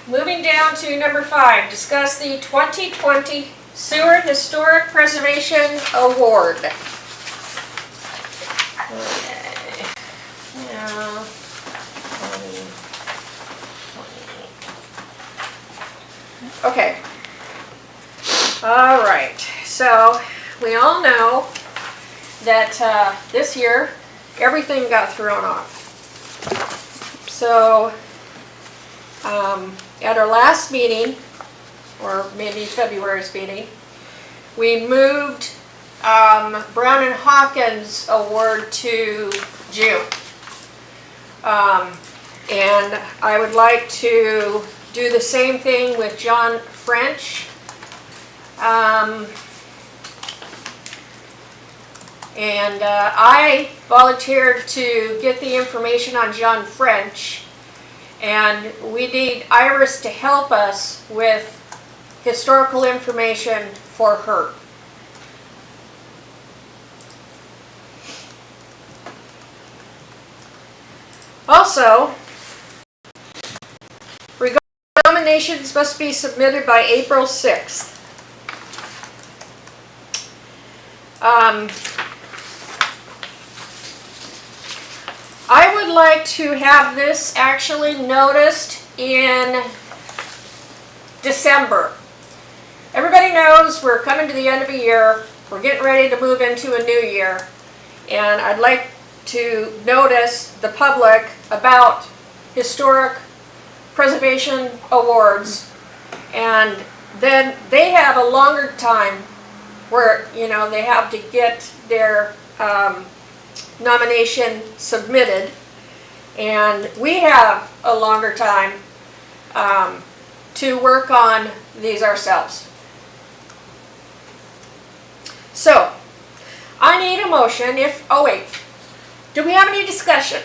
Moving down to number 5, discuss the 2020 Seward Historic Preservation Award. Okay. Now, 20. Okay. All right. So we all know that this year everything got thrown off. So at our last meeting, or maybe February's meeting, we moved Brown and Hawkins Award to June. And I would like to do the same thing with John French. And I volunteered to get the information on John French, and we need Iris to help us with historical information for her. Also, nominations must be submitted by April 6th. I would like to have this actually noticed in December. Everybody knows we're coming to the end of a year. We're getting ready to move into a new year. And I'd like to notice the public about historic preservation awards. And then they have a longer time where, you know, they have to get their nomination submitted, and we have a longer time to work on these ourselves. So, I need a motion if, oh wait, do we have any discussion?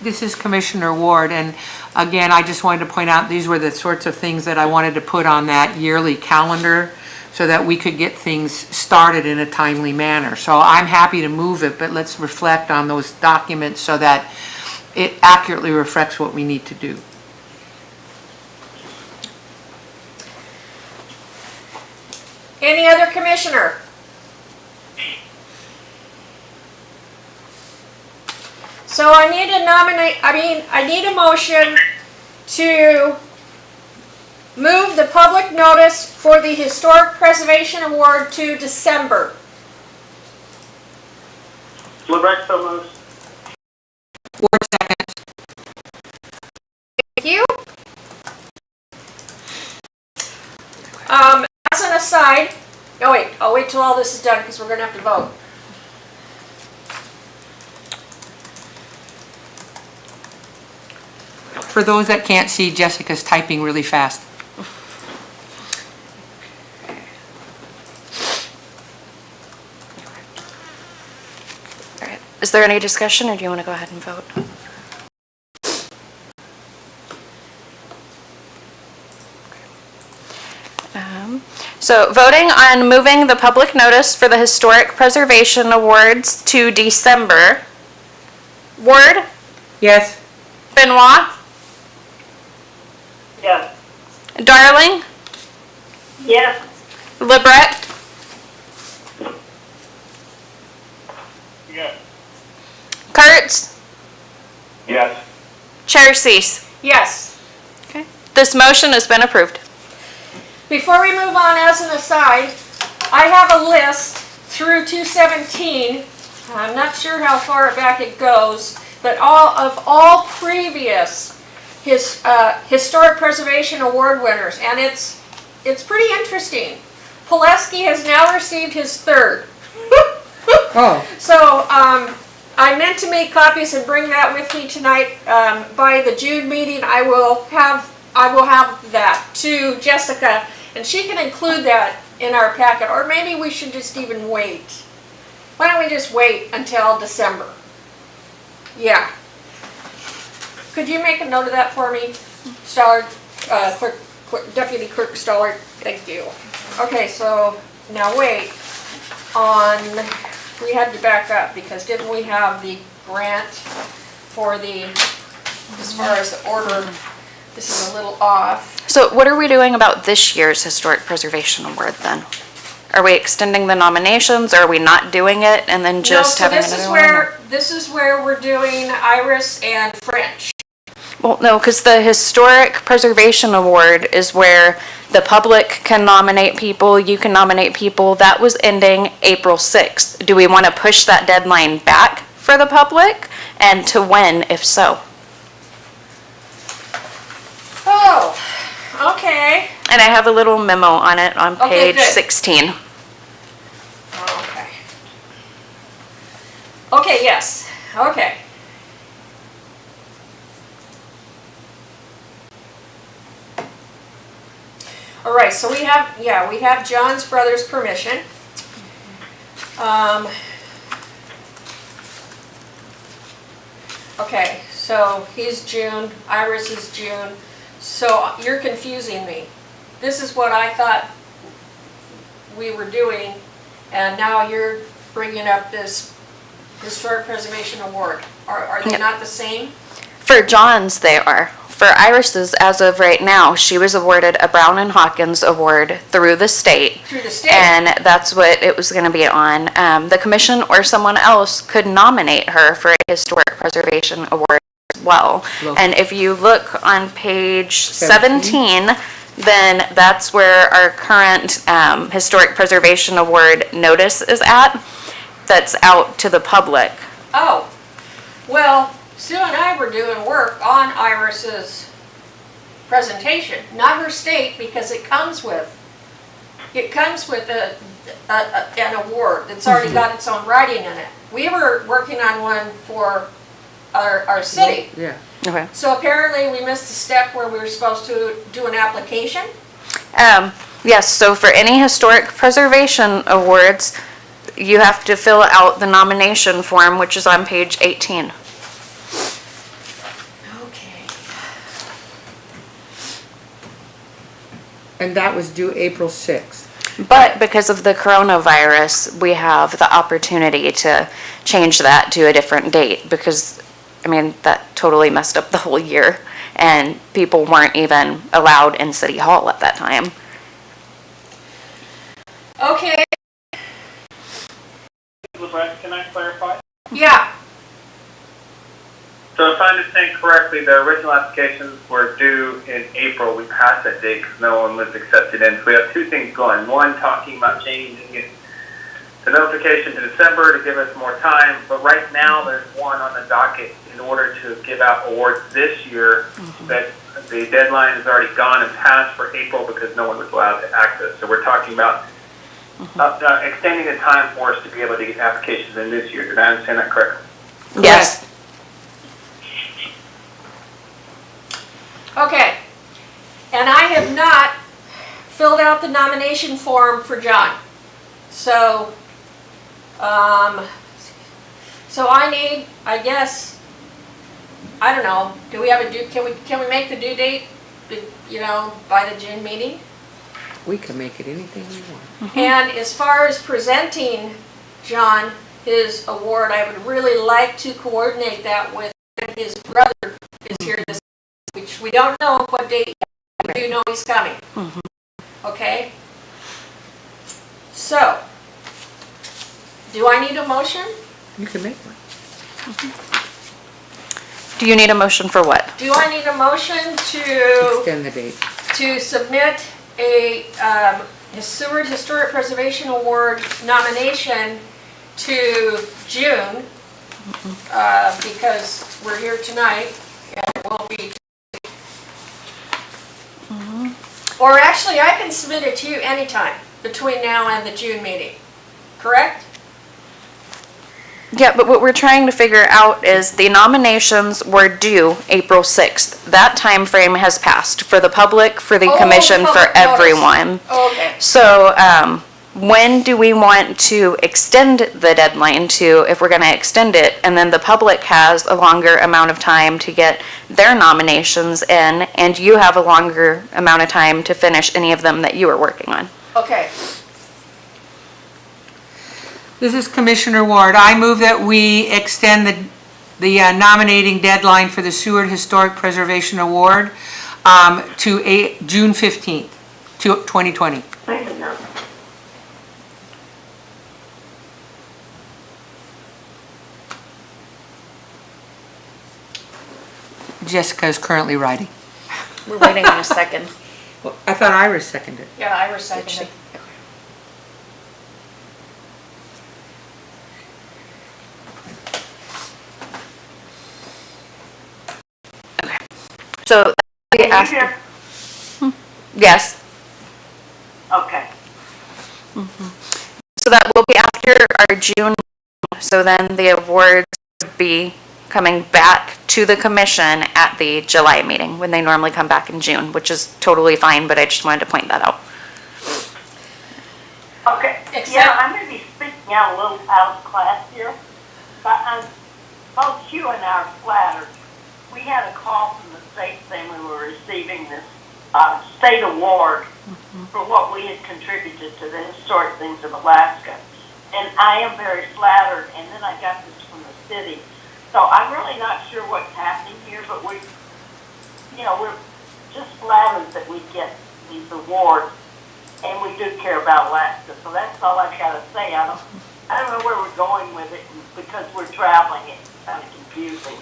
This is Commissioner Ward, and again, I just wanted to point out these were the sorts of things that I wanted to put on that yearly calendar so that we could get things started in a timely manner. So I'm happy to move it, but let's reflect on those documents so that it accurately reflects what we need to do. Any other commissioner? So I need a motion to move the public notice for the Historic Preservation Award to December. Rekt so moves. Ward second. Thank you. As an aside, I'll wait till all this is done because we're going to have to vote. For those that can't see, Jessica's typing really fast. All right. Is there any discussion, or do you want to go ahead and vote? So voting on moving the public notice for the Historic Preservation Awards to December. Ward, Yes? Benoit, Yes. Darling, Yes. Rekt, Yes. Kurtz, Yes. Chair Cease. Yes. Okay. This motion has been approved. Before we move on, as an aside, I have a list through 217. I'm not sure how far back it goes, but all previous Historic Preservation Award winners, and it's pretty interesting. Pulaski has now received his third. Oh. So I meant to make copies and bring that with me tonight. By the June meeting, I will have that to Jessica, and she can include that in our packet. Or maybe we should just even wait. Why don't we just wait until December? Yeah. Could you make a note of that for me, Stollard, Deputy Clerk Stollard? Thank you. Okay, so now wait on. We had to back up because didn't we have the grant for the, as far as the order, this is a little off. So what are we doing about this year's Historic Preservation Award then? Are we extending the nominations, or are we not doing it and then just having another one? This is where we're doing Iris and French. Well, no, because the Historic Preservation Award is where the public can nominate people, you can nominate people. That was ending April 6th. Do we want to push that deadline back for the public? And to when, if so? Oh, okay. And I have a little memo on it on Okay, page good. 16. Okay. Okay, yes. Okay. All right, so we have John's brother's permission. Okay, so he's June, Iris is June. So you're confusing me. This is what I thought we were doing, and now you're bringing up this Historic Preservation Award. Are they Yep. not the same? For John's, they are. For Iris's, as of right now, she was awarded a Brown and Hawkins Award through the state. Through the state? And that's what it was going to be on. The commission or someone else could nominate her for a Historic Preservation Award as well. And if you look on page 17, then that's where our current Historic Preservation Award notice is at. That's out to the public. Oh, well, Sue and I were doing work on Iris's presentation, not her state, because it comes with an award that's already got its own writing in it. We were working on one for our city. Yeah. Okay. So apparently we missed a step where we were supposed to do an application. Yes, so for any Historic Preservation Awards, you have to fill out the nomination form, which is on page 18. Okay. And that was due April 6th. But because of the coronavirus, we have the opportunity to change that to a different date because, I mean, that totally messed up the whole year and people weren't even allowed in City Hall at that time. Okay, Can I clarify? yeah, So if I understand correctly, the original applications were due in April. We passed that date because no one was accepted in. So we have two things going. One, talking about changing it, the notification to December to give us more time. But right now, there's one on the docket in order to give out awards this year that the deadline has already gone and passed for April because no one was allowed to access. So we're talking about extending the time for us to be able to get applications in this year. Did I understand that correctly? Yes. okay. And I have not filled out the nomination form for John. So, so I need, I guess, I don't know, do we have a due, can we make the due date, you know, by the June meeting? We can make it anything we want. And as far as presenting John his award, I would really like to coordinate that with his brother is here this, which we don't know what date, we do know he's coming. Okay? So, do I need a motion? You can make one. Do you need a motion for what? Do I need a motion to Extend the date. submit a Seward Historic Preservation Award nomination to June, because we're here tonight, and it will be. Or actually, I can submit it to you anytime between now and the June meeting, correct? Yeah, but what we're trying to figure out is the nominations were due April 6th. That time frame has passed for the public, for the Oh, commission, for public notice. everyone. Okay. So, when do we want to extend the deadline to, if we're going to extend it, and then the public has a longer amount of time to get their nominations in, and you have a longer amount of time to finish any of them that you are working on? Okay. This is Commissioner Ward. I move that we extend the nominating deadline for the Seward Historic Preservation Award to June 15th, 2020. I don't know. Jessica is currently writing. We're waiting on a second. Well, I thought Iris seconded. Yeah, I seconded. So, we Can you asked. hear? Yes. Okay. So that will be after our June, so then the awards would be coming back to the commission at the July meeting, when they normally come back in June, which is totally fine, but I just wanted to point that out. Okay, yeah, I may be speaking out a little out of class here, but both you and I are flattered. We had a call from the state saying we were receiving this state award for what we had contributed to the historic things of Alaska. And I am very flattered, and then I got this from the city. So I'm really not sure what's happening here, but we're just flattered that we get these awards, and we do care about Alaska. So that's all I've got to say. I don't know where we're going with it because we're traveling. It's kind of confusing.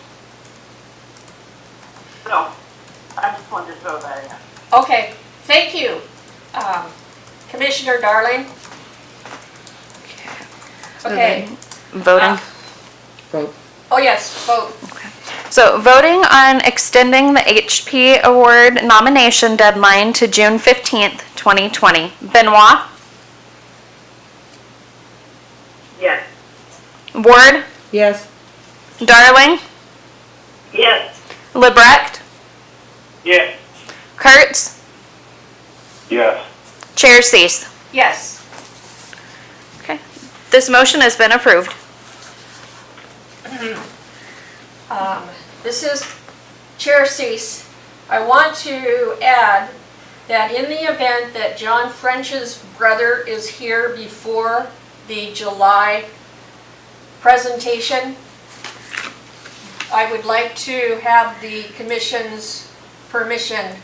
So I just wanted to throw that in. Okay, thank you, Commissioner Darling. Okay. Voting. Vote. Oh, yes, vote. So voting on extending the HP award nomination deadline to June 15th, 2020. Benoit, Yes. Ward, Yes. Darling, Yes. Rekt, Yes. Kurtz, Yes. Chair Cease. Yes. Okay. This motion has been approved. This is Chair Cease. I want to add that in the event that John French's brother is here before the July presentation, I would like to have the commission's permission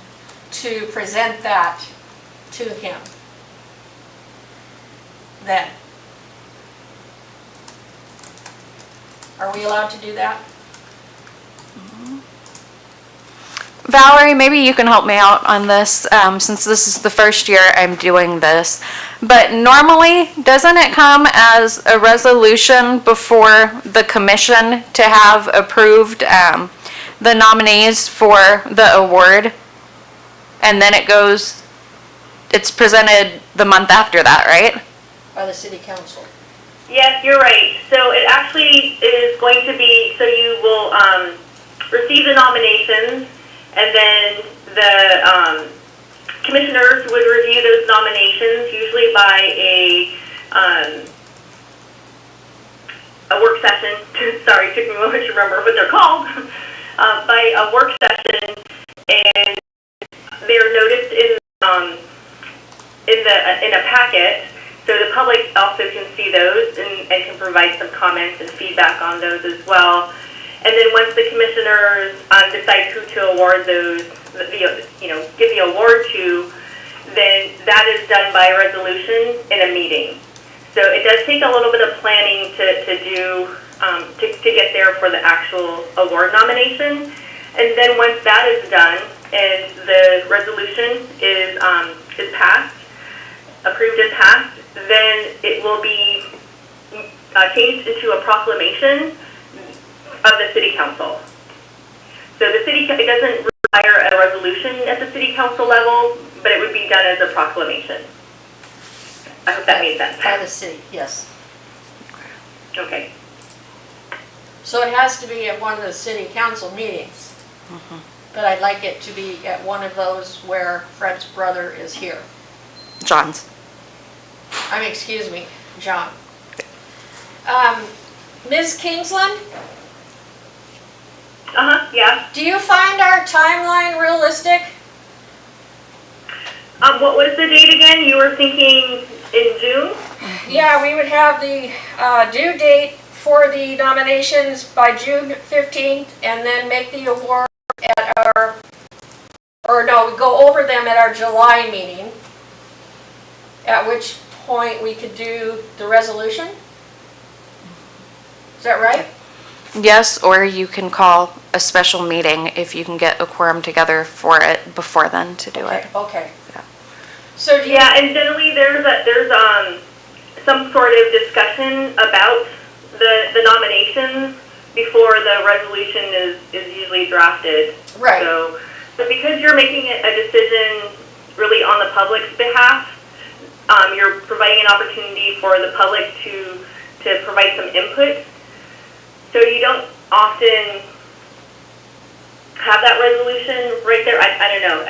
to present that to him then. Are we allowed to do that? Valerie, maybe you can help me out on this, since this is the first year I'm doing this. But normally, doesn't it come as a resolution before the commission to have approved the nominees for the award? And then it's presented the month after that, right? By the city council. Yes, you're right. So it actually is going to be, so you will receive the nominations, and then the commissioners would review those nominations, usually by a work session. Sorry, it took me a moment to remember what they're called. By a work session, and they're noticed in a packet, so the public also can see those and can provide some comments and feedback on those as well. And then once the commissioners decide who to award those, give the award to, then that is done by resolution in a meeting. So it does take a little bit of planning to get there for the actual award nomination. And then once that is done and the resolution is passed, approved and passed, then it will be changed into a proclamation of the city council. So it doesn't require a resolution at the city council level, but it would be done as a proclamation. I hope that made sense. By the city, yes. Okay. So it has to be at one of the city council meetings. But I'd like it to be at one of those where Fred's brother is here. John's. Excuse me, John. Ms. Kingsland, Yeah. do you find our timeline realistic? What was the date again? You were thinking in June? Yeah, we would have the due date for the nominations by June 15th, and then make the award at we go over them at our July meeting, at which point we could do the resolution. Is that right? Yes, or you can call a special meeting if you can get a quorum together for it before then to do it. Okay. Yeah. So do you, Yeah, and generally there's some sort of discussion about the nominations before the resolution is usually drafted. Right. So because you're making a decision really on the public's behalf, you're providing an opportunity for the public to provide some input. So you don't often have that resolution right there. I don't know.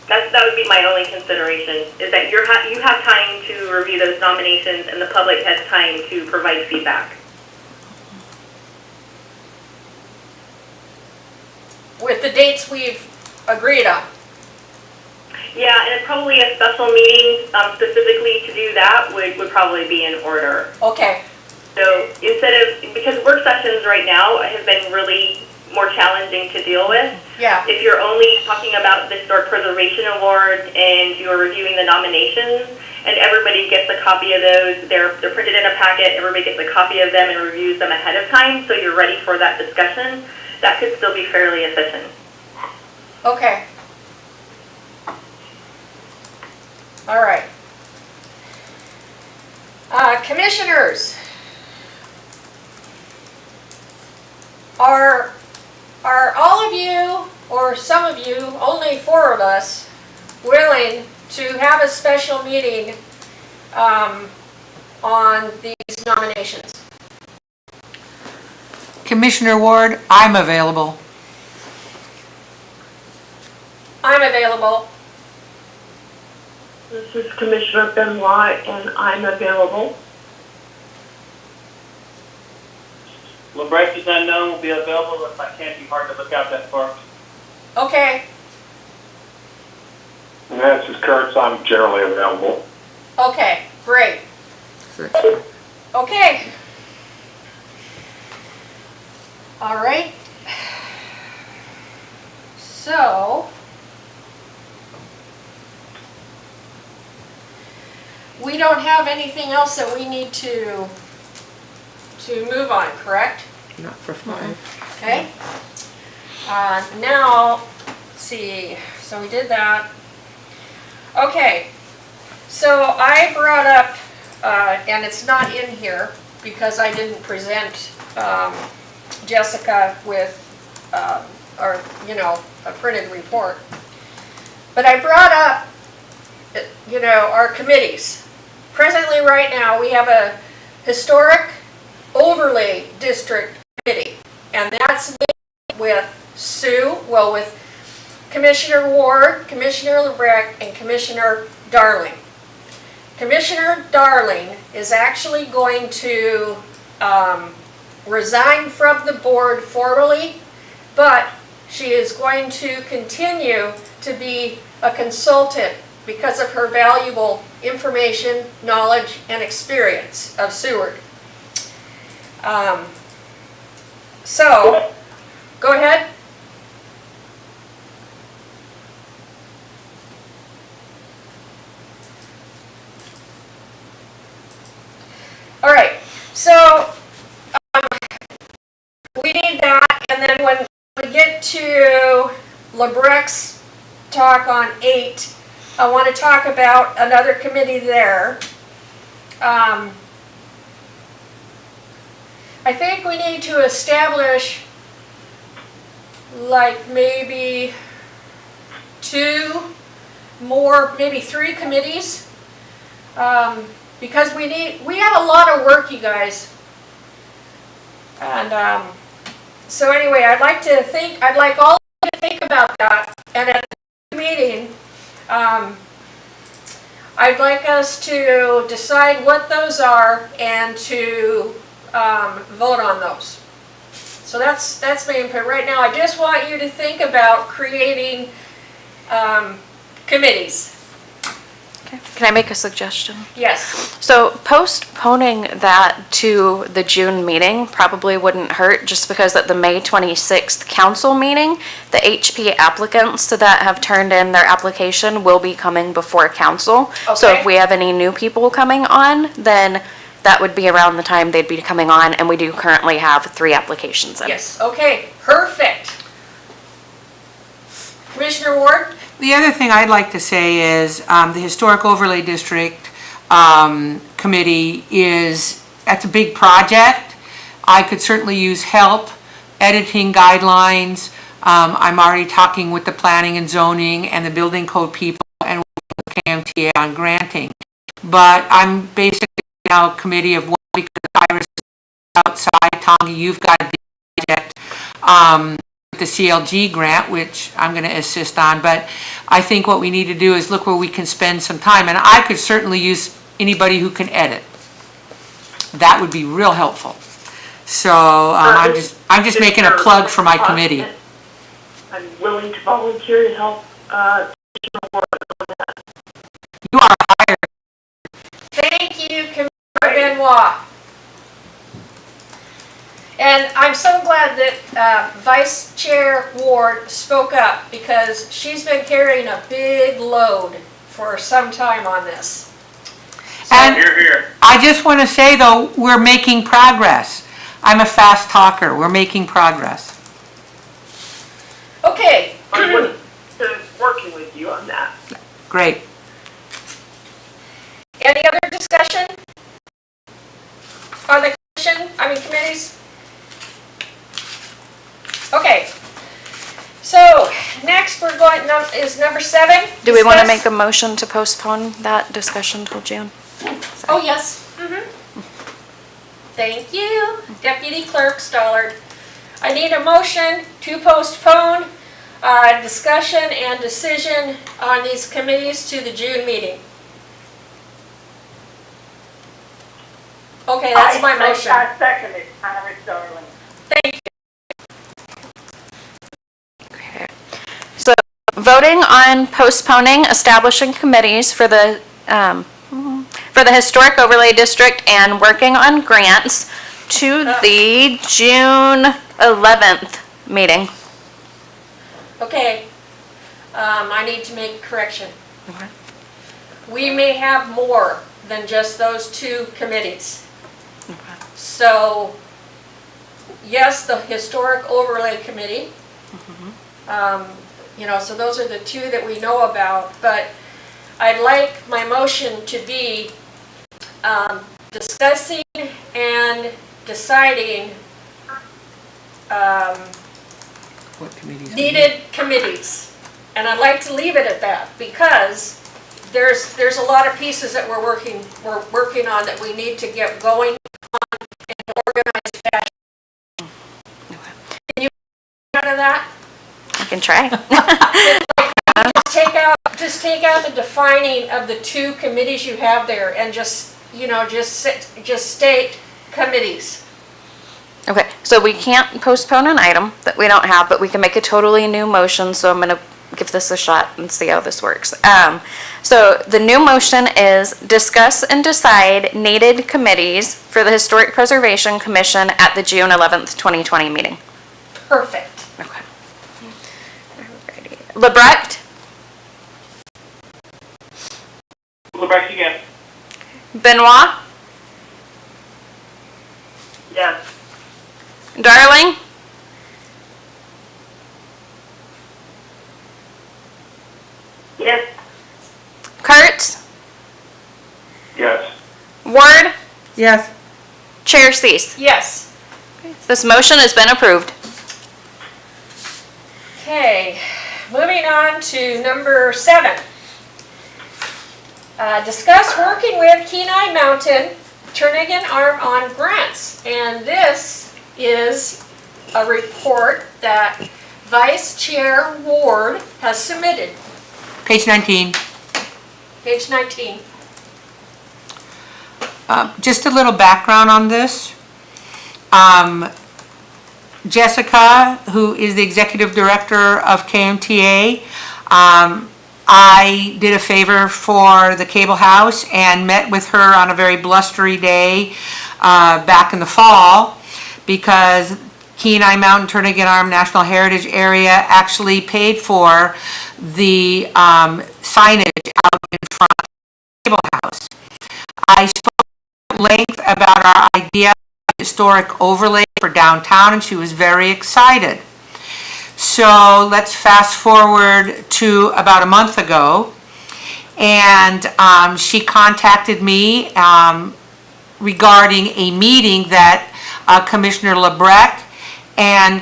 That would be my only consideration, is that you have time to review those nominations and the public has time to provide feedback. with the dates we've agreed on? Yeah, and probably a special meeting specifically to do that would probably be in order. Okay. So because work sessions right now have been really more challenging to deal with. Yeah. If you're only talking about the Historic Preservation Award and you're reviewing the nominations, and everybody gets a copy of those, they're printed in a packet, everybody gets a copy of them and reviews them ahead of time, so you're ready for that discussion, that could still be fairly efficient. Okay. All right. Commissioners, are all of you, or some of you, only 4 of us, willing to have a special meeting on these nominations? Commissioner Ward, I'm available. I'm available. This is Commissioner Benoit, and I'm available. LeBrecht is unknown, will be available if I can't be hard to look out that far. Okay. this is Kurtz. I'm generally available. Okay, great. So that's fine. Okay. All right. So, we don't have anything else that we need to move on, correct? Not for 5. Okay. Now, let's see, so we did that. Okay, so I brought up, and it's not in here because I didn't present Jessica with, or, you know, a printed report. But I brought up, you know, our committees. Presently, right now, we have a historic overlay district committee, and that's made with with Commissioner Ward, Commissioner Rekt, and Commissioner Darling. Commissioner Darling is actually going to resign from the board formally, but she is going to continue to be a consultant because of her valuable information, knowledge, and experience of Seward. So, go ahead. All right, so we need that, and then when we get to LeBrec's talk on 8, I want to talk about another committee there. I think we need to establish like maybe 2 more, maybe 3 committees. Because we have a lot of work, you guys. And so anyway, I'd like all of you to think about that. And at the meeting, I'd like us to decide what those are and to vote on those. So that's my input right now. I just want you to think about creating committees. Okay. Can I make a suggestion? Yes. So postponing that to the June meeting probably wouldn't hurt, just because at the May 26th council meeting, the HP applicants that have turned in their application will be coming before council. So Okay. if we have any new people coming on, then that would be around the time they'd be coming on, and we do currently have 3 applications in. Yes, okay, perfect. Commissioner Ward? The other thing I'd like to say is the Historic Overlay District Committee that's a big project. I could certainly use help, editing guidelines. I'm already talking with the planning and zoning and the building code people and with the KMTA on granting. But I'm basically now a committee of 1 because Iris is outside. Tongi, you've got a project. The CLG grant, which I'm going to assist on, but I think what we need to do is look where we can spend some time, and I could certainly use anybody who can edit. That would be real helpful. So I'm just making a plug for my committee. I'm willing to volunteer to help work on that. You are hired. Thank you, Commissioner Benoit. And I'm so glad that Vice Chair Ward spoke up, because she's been carrying a big load for some time on this. And Here, here. I just want to say, though, we're making progress. I'm a fast talker. We're making progress. Okay. I'm willing to working with you on that. Great. Any other discussion on the committees? Okay. So next we're going is number 7. Do we want to Discuss- make a motion to postpone that discussion till June? Oh, yes. Thank you, Deputy Clerk Stollard. I need a motion to postpone discussion and decision on these committees to the June meeting. Okay, that's my motion. I second it, Iris Darling. Thank you. Okay. So voting on postponing establishing committees for the Historic Overlay District and working on grants to the June 11th meeting. Okay, I need to make a correction. We may have more than just those two committees. So, yes, the Historic Overlay Committee, so those are the two that we know about, but I'd like my motion to be discussing and deciding What committees? needed committees. And I'd like to leave it at that because there's a lot of pieces that we're working on that we need to get going on in an organized fashion. Can you get out of that? I can try. Just take out the defining of the two committees you have there and just state committees. Okay, so we can't postpone an item that we don't have, but we can make a totally new motion, so I'm gonna give this a shot and see how this works. So the new motion is discuss and decide needed committees for the Historic Preservation Commission at the June 11th, 2020 meeting. Perfect. Okay. Alrighty. Lebrecht, Lebrecht again. Benoit, Yes. Darling, Yes. Kurtz, Yes. Ward, Yes. Chair Cease. Yes. This motion has been approved. Okay, moving on to number 7. Discuss working with Kenai Mountain, Turnagain Arm on grants. And this is a report that Vice Chair Ward has submitted. Page 19. Page 19. Just a little background on this. Jessica, who is the executive director of KMTA, I did a favor for the cable house and met with her on a very blustery day back in the fall because Kenai Mountain Turnagain Arm National Heritage Area actually paid for the signage out in front of the cable house. I spoke at length about our idea of historic overlay for downtown and she was very excited. So let's fast forward to about a month ago and she contacted me regarding a meeting that Commissioner Lebrecht and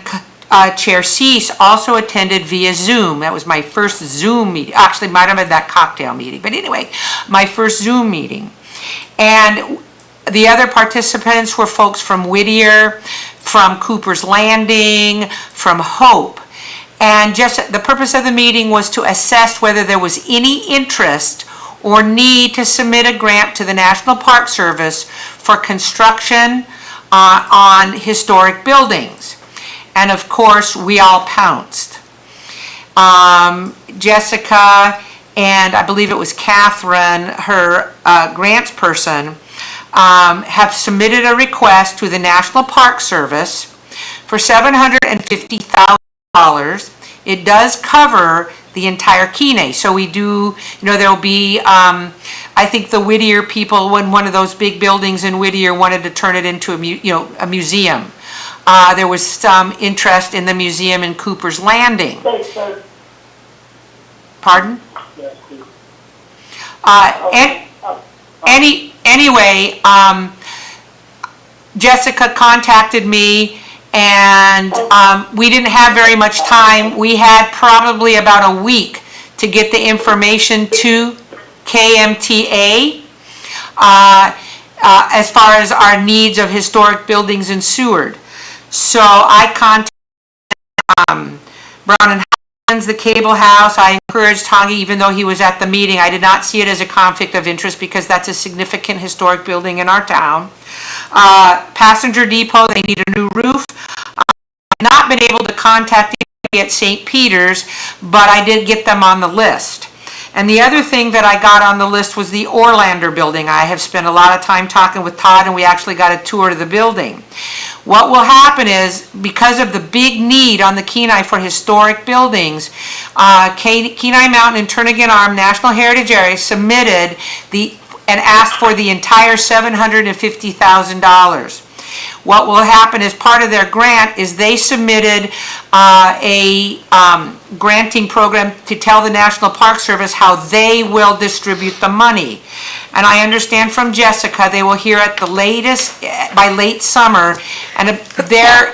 Chair Cease also attended via Zoom. That was my first Zoom meeting. Actually, might have been that cocktail meeting, but anyway, my first Zoom meeting. And the other participants were folks from Whittier, from Cooper's Landing, from Hope. And just the purpose of the meeting was to assess whether there was any interest or need to submit a grant to the National Park Service for construction on historic buildings. And of course, we all pounced. Jessica and I believe it was Catherine, her grants person, have submitted a request to the National Park Service for $750,000. It does cover the entire Kenai. So we do, there'll be, I think the Whittier people, when one of those big buildings in Whittier wanted to turn it into a museum. There was some interest in the museum in Cooper's Landing. Pardon? Anyway, Jessica contacted me and we didn't have very much time. We had probably about a week to get the information to KMTA as far as our needs of historic buildings in Seward. So I contacted Brown and Hines, the cable house. I encouraged Tongi, even though he was at the meeting. I did not see it as a conflict of interest because that's a significant historic building in our town. Passenger Depot, they need a new roof. I've not been able to contact at St. Peter's, but I did get them on the list. And the other thing that I got on the list was the Orlander building. I have spent a lot of time talking with Todd, and we actually got a tour of the building. What will happen is, because of the big need on the Kenai for historic buildings, Kenai Mountain and Turnagain Arm National Heritage Area submitted and asked for the entire $750,000. What will happen as part of their grant is they submitted a granting program to tell the National Park Service how they will distribute the money. And I understand from Jessica, they will hear at the latest, by late summer, and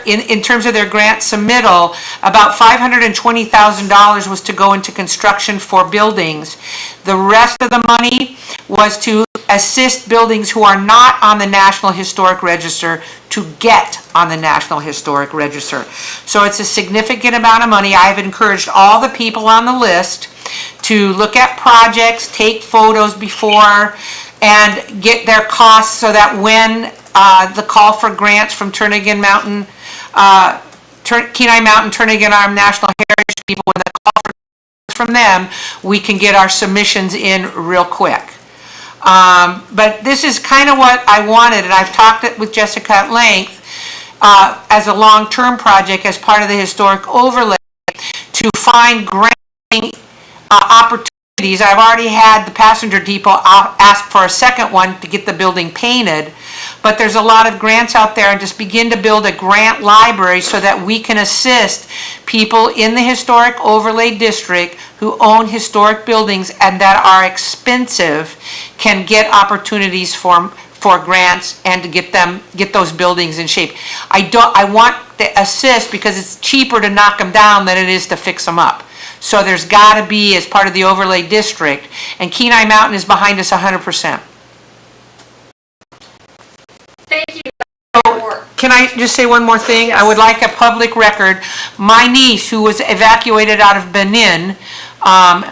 in terms of their grant submittal, about $520,000 was to go into construction for buildings. The rest of the money was to assist buildings who are not on the National Historic Register to get on the National Historic Register. So it's a significant amount of money. I've encouraged all the people on the list to look at projects, take photos before, and get their costs so that when the call for grants from Turnagain Mountain, Kenai Mountain, Turnagain Arm National Heritage people, when the call for grants from them, we can get our submissions in real quick. But this is kind of what I wanted, and I've talked it with Jessica at length, as a long-term project as part of the historic overlay to find granting opportunities. I've already had the passenger depot ask for a second one to get the building painted, but there's a lot of grants out there, and just begin to build a grant library so that we can assist people in the historic overlay district who own historic buildings and that are expensive can get opportunities for grants and to get those buildings in shape. I want to assist because it's cheaper to knock them down than it is to fix them up. So there's got to be, as part of the overlay district, and Kenai Mountain is behind us 100%. Thank you. Can I just say one more thing? Yes. I would like a public record. My niece, who was evacuated out of Benin,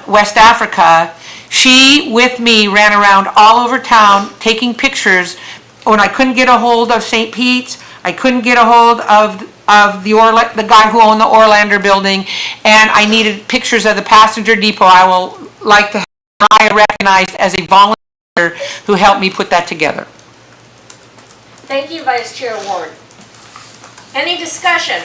West Africa, she, with me, ran around all over town taking pictures. When I couldn't get a hold of St. Pete's, I couldn't get a hold of the guy who owned the Orlander building, and I needed pictures of the passenger depot. I will like to have recognized as a volunteer who helped me put that together. Thank you, Vice Chair Ward. Any discussion?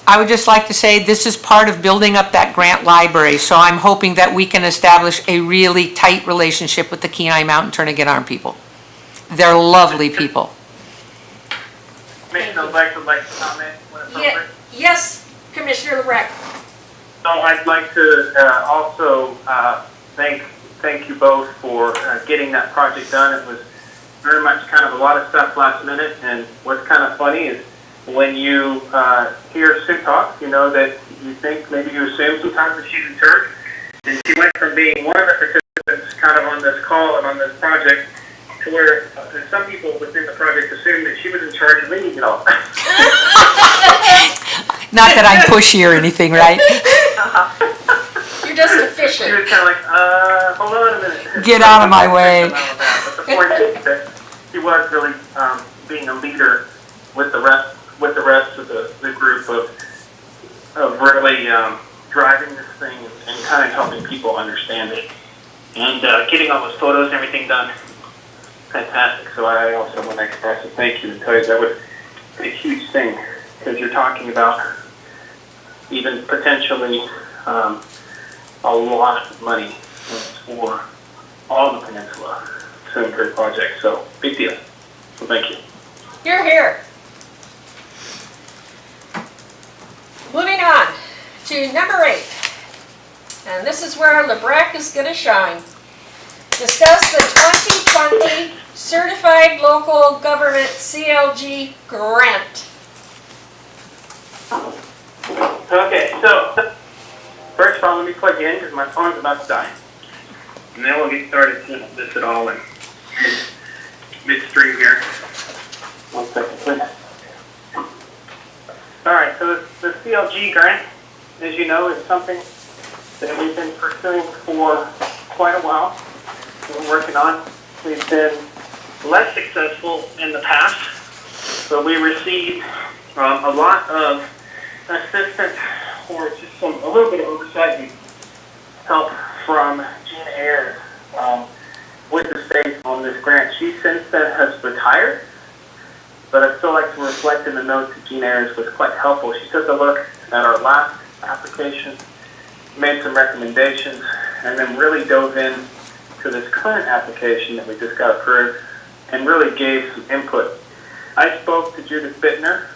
I would just like to say this is part of building up that grant library, so I'm hoping that we can establish a really tight relationship with the Kenai Mountain Turnagain Arm people. They're lovely people. Commissioner Rekt would like to comment when appropriate. Yes, Commissioner Rekt. So I'd like to also thank you both for getting that project done. It was very much kind of a lot of stuff last minute, and what's kind of funny is when you hear Sue talk, you know that you think, maybe you assume sometimes that she's in charge, and she went from being one of the participants kind of on this call and on this project to where some people within the project assumed that she was in charge of leading it all. Not that I'm pushy or anything, right? You're just efficient. She was kind of like, hold on a minute. Get out of my way. But the point is that she was really being a leader with the rest of the group of really driving this thing and kind of helping people understand it. And getting all those photos and everything done, fantastic. So I also want to express a thank you and tell you that was a huge thing, because you're talking about even potentially a lot of money for all the peninsula to improve projects. So big deal. So thank you. You're here. Moving on to number 8. And this is where LeBrecq is going to shine. Discuss the 2020 Certified Local Government CLG Grant. Okay, so first of all, let me plug in because my phone's about to die. And then we'll get started to this at all in midstream here. 1 second, please. All right, so the CLG grant, as you know, is something that we've been pursuing for quite a while. We're working on. we've been less successful in the past. So we received a lot of assistance or just a little bit of oversight and help from Jean Ayers with the state on this grant. She since then has retired, but I'd still like to reflect in the notes that Jean Ayers was quite helpful. She took a look at our last application, made some recommendations, and then really dove in to this current application that we just got approved and really gave some input. I spoke to Judith Bittner,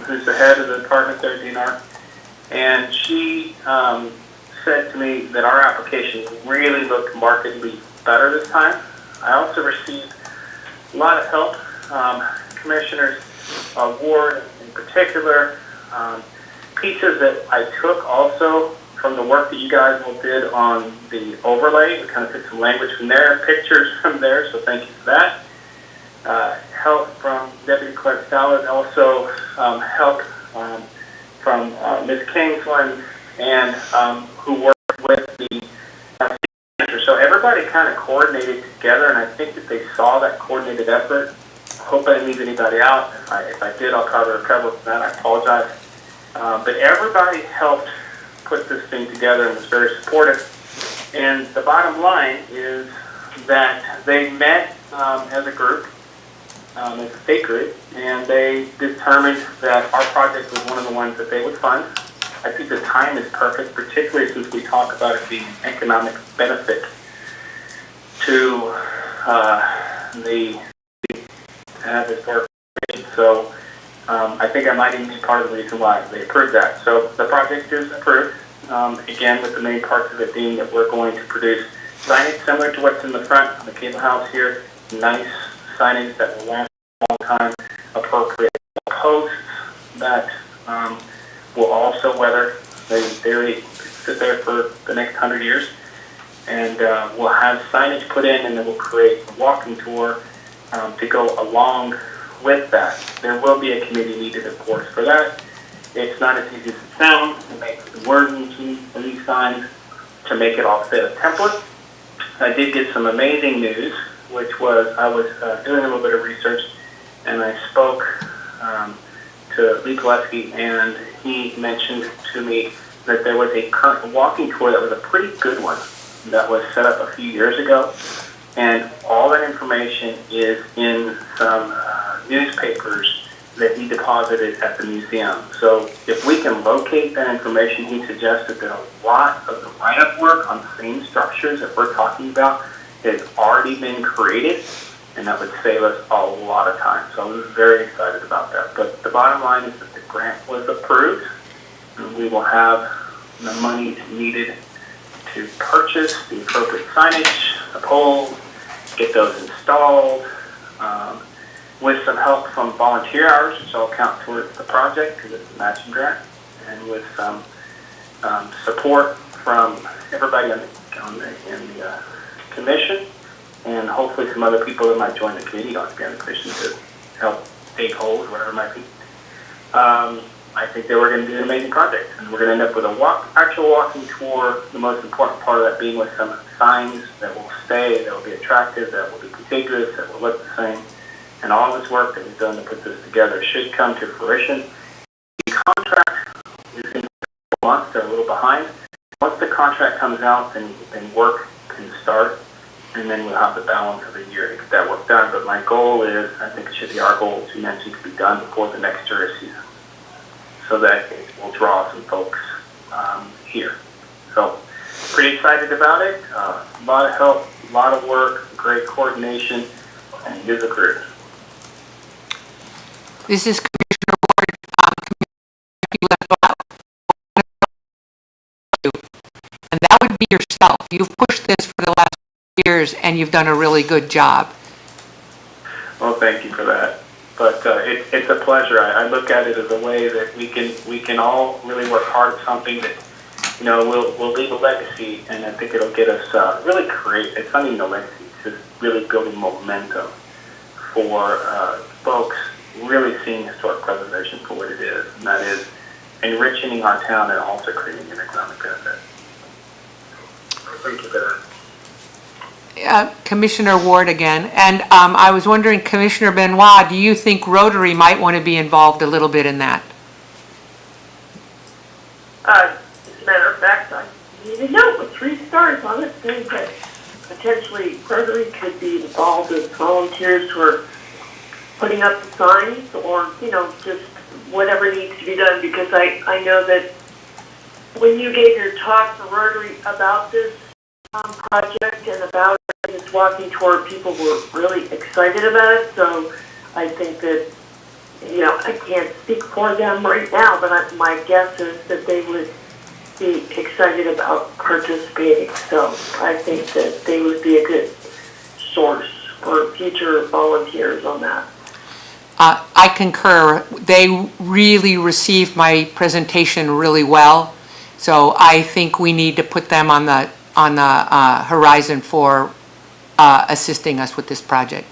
who's the head of the department there at DNR, and she said to me that our application really looked markedly better this time. I also received a lot of help, Commissioners Ward in particular, pieces that I took also from the work that you guys all did on the overlay. We kind of took some language from there, pictures from there, so thank you for that. Help from Deputy Clerk Stallard, also help from Ms. Kingsland, and who worked with the manager. So everybody kind of coordinated together, and I think that they saw that coordinated effort. I hope I didn't leave anybody out. If I did, I'll try to recover from that. I apologize. But everybody helped put this thing together and was very supportive. And the bottom line is that they met as a group, as a state group, and they determined that our project was one of the ones that they would fund. I think the time is perfect, particularly since we talk about it being an economic benefit to the historic. So I think I might even be part of the reason why they approved that. So the project is approved, again, with the main parts of it being that we're going to produce signage similar to what's in the front of the cable house here, nice signage that will last a long time, appropriate posts that will also weather. They sit there for the next 100 years. And we'll have signage put in, and then we'll create a walking tour to go along with that. There will be a committee needed, of course, for that. It's not as easy as it sounds to make the wording for these signs to make it all fit a template. I did get some amazing news, which was I was doing a little bit of research, and I spoke to Lee Gillespie, and he mentioned to me that there was a current walking tour that was a pretty good one that was set up a few years ago, and all that information is in some newspapers that he deposited at the museum. So if we can locate that information, he suggested that a lot of the write-up work on the same structures that we're talking about has already been created, and that would save us a lot of time. So I was very excited about that. But the bottom line is that the grant was approved, and we will have the money needed to purchase the appropriate signage, the poles, get those installed, with some help from volunteer hours, which will count towards the project because it's a matching grant, and with some support from everybody in the commission, and hopefully some other people that might join the committee on the commission to help dig holes, whatever it might be. I think that we're going to do an amazing project, and we're going to end up with a actual walking tour, the most important part of that being with some signs that will stay, that will be attractive, that will be contiguous, that will look the same. And all this work that we've done to put this together should come to fruition. The contract is in 4 months, they're a little behind. Once the contract comes out, then work can start, and then we'll have the balance of the year to get that work done. But my goal is, I think it should be our goal, as you mentioned, to be done before the next tourist season, so that it will draw some folks here. So, pretty excited about it. A lot of help, a lot of work, great coordination, and it is approved. This is Commissioner Ward. You left out. And that would be yourself. You've pushed this for the last years, and you've done a really good job. Well, thank you for that. But it's a pleasure. I look at it as a way that we can all really work hard at something that, you know, will leave a legacy, and I think it'll get us really create. It's not even a legacy. It's just really building momentum for folks really seeing historic preservation for what it is, and that is enriching our town and also creating an economic benefit. Thank you for that. Commissioner Ward again, and I was wondering, Commissioner Benoit, do you think Rotary might want to be involved a little bit in that? As a matter of fact, I need a note with 3 stars on it saying that potentially Rotary could be involved as volunteers who are putting up the signs or, just whatever needs to be done, because I know that when you gave your talk for Rotary about this project and about just walking toward, people were really excited about it. So I think that, I can't speak for them right now, but my guess is that they would be excited about participating. So I think that they would be a good source for future volunteers on that. I concur. They really received my presentation really well, so I think we need to put them on the horizon for assisting us with this project.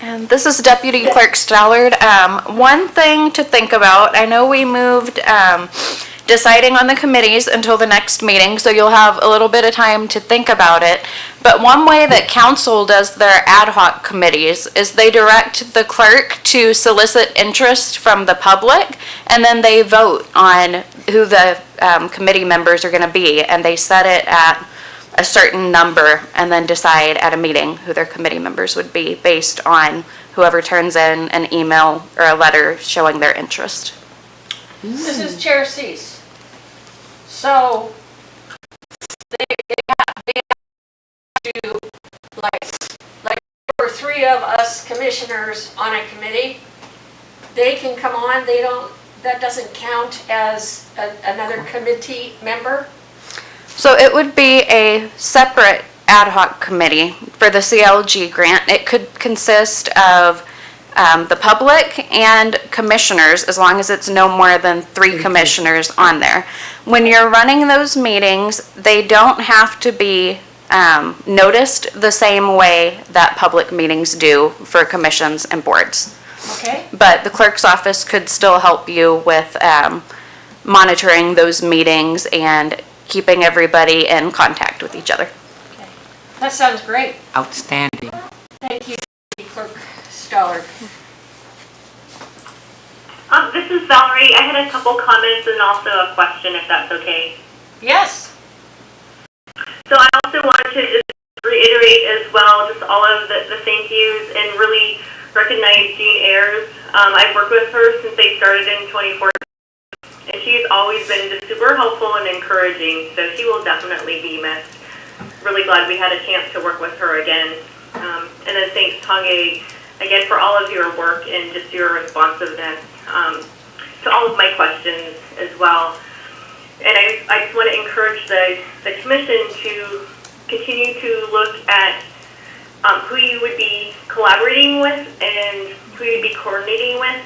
And this is Deputy Clerk Stallard. One thing to think about, I know we moved deciding on the committees until the next meeting, so you'll have a little bit of time to think about it. But one way that council does their ad hoc committees is they direct the clerk to solicit interest from the public, and then they vote on who the committee members are going to be, and they set it at a certain number and then decide at a meeting who their committee members would be based on whoever turns in an email or a letter showing their interest. This is Chair Cease. So they have to, like there were 3 of us commissioners on a committee. They can come on. That doesn't count as another committee member. So it would be a separate ad hoc committee for the CLG grant. It could consist of the public and commissioners, as long as it's no more than 3 commissioners on there. When you're running those meetings, they don't have to be noticed the same way that public meetings do for commissions and boards. Okay. But the clerk's office could still help you with monitoring those meetings and keeping everybody in contact with each other. Okay. That sounds great. Outstanding. Thank you, Clerk Stallard. This is Valerie. I had a couple comments and also a question, if that's okay. Yes. So I also wanted to just reiterate as well just all of the thank yous and really recognize Jean Ayers. I've worked with her since they started in 2014, and she's always been just super helpful and encouraging, so she will definitely be missed. Really glad we had a chance to work with her again. And then thanks, Tange, again for all of your work and just your responsiveness to all of my questions as well. And I just want to encourage the commission to continue to look at who you would be collaborating with and who you'd be coordinating with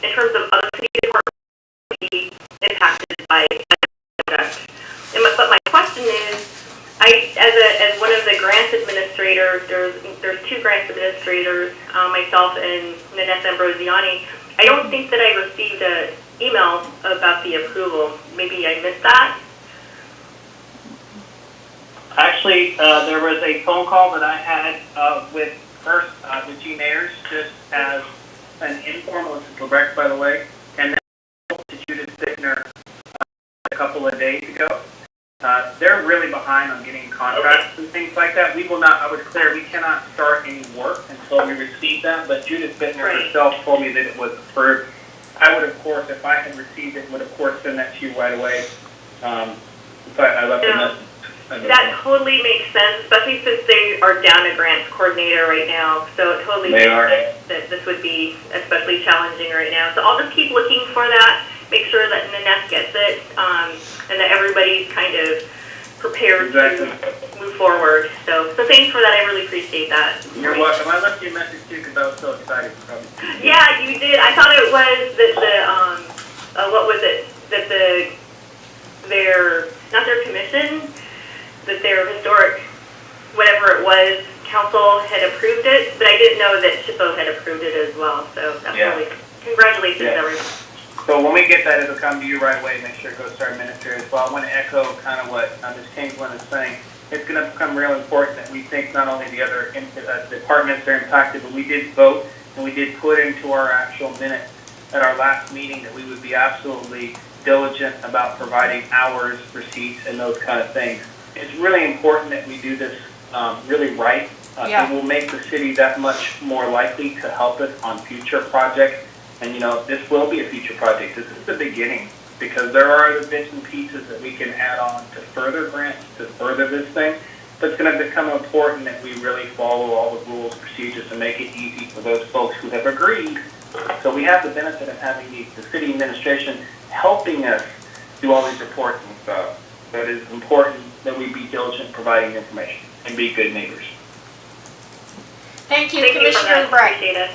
in terms of other cities who would be impacted by the project. But my question is, as one of the grants administrators, there's 2 grants administrators, myself and Nanette Ambrosiani. I don't think that I received an email about the approval. Maybe I missed that. Actually, there was a phone call that I had with Jean Ayers, just as an informal, this is Rekt, by the way, and then to Judith Bittner a couple of days ago. They're really behind on getting contracts and things like that. We will not, I was clear, we cannot start any work until we receive them, but Judith Bittner herself told me that it was approved. I would, of course, if I had received it, would, of course, send that to you right away. But I left a message. That totally makes sense, especially since they are down a grants coordinator right now. So it totally makes sense that this would be especially challenging right now. So I'll just keep looking for that, make sure that Nanette gets it, and that everybody's kind of prepared to move forward. So thanks for that. I really appreciate that. You're welcome. I left you a message too because I was so excited. Yeah, you did. I thought it was that what was it? That not their commission, that their historic, whatever it was, council had approved it, but I didn't know that SHPO had approved it as well. So that's really, congratulations, everyone. So when we get that, it'll come to you right away. Make sure it goes to our minister as well. I want to echo kind of what Ms. Kingsland is saying. it's going to become real important that we think not only the other departments are impacted, but we did vote and we did put into our actual minutes at our last meeting that we would be absolutely diligent about providing hours, receipts, and those kind of things. It's really important that we do this really right. Yeah. It will make the city that much more likely to help us on future projects. And this will be a future project. This is the beginning, because there are other bits and pieces that we can add on to further grants, to further this thing. But it's going to become important that we really follow all the rules, procedures, and make it easy for those folks who have agreed. So we have the benefit of having the city administration helping us do all these reports and stuff. That is important that we be diligent providing information and be good neighbors. Thank you, Thank you for Commissioner that. Bright. Appreciate it.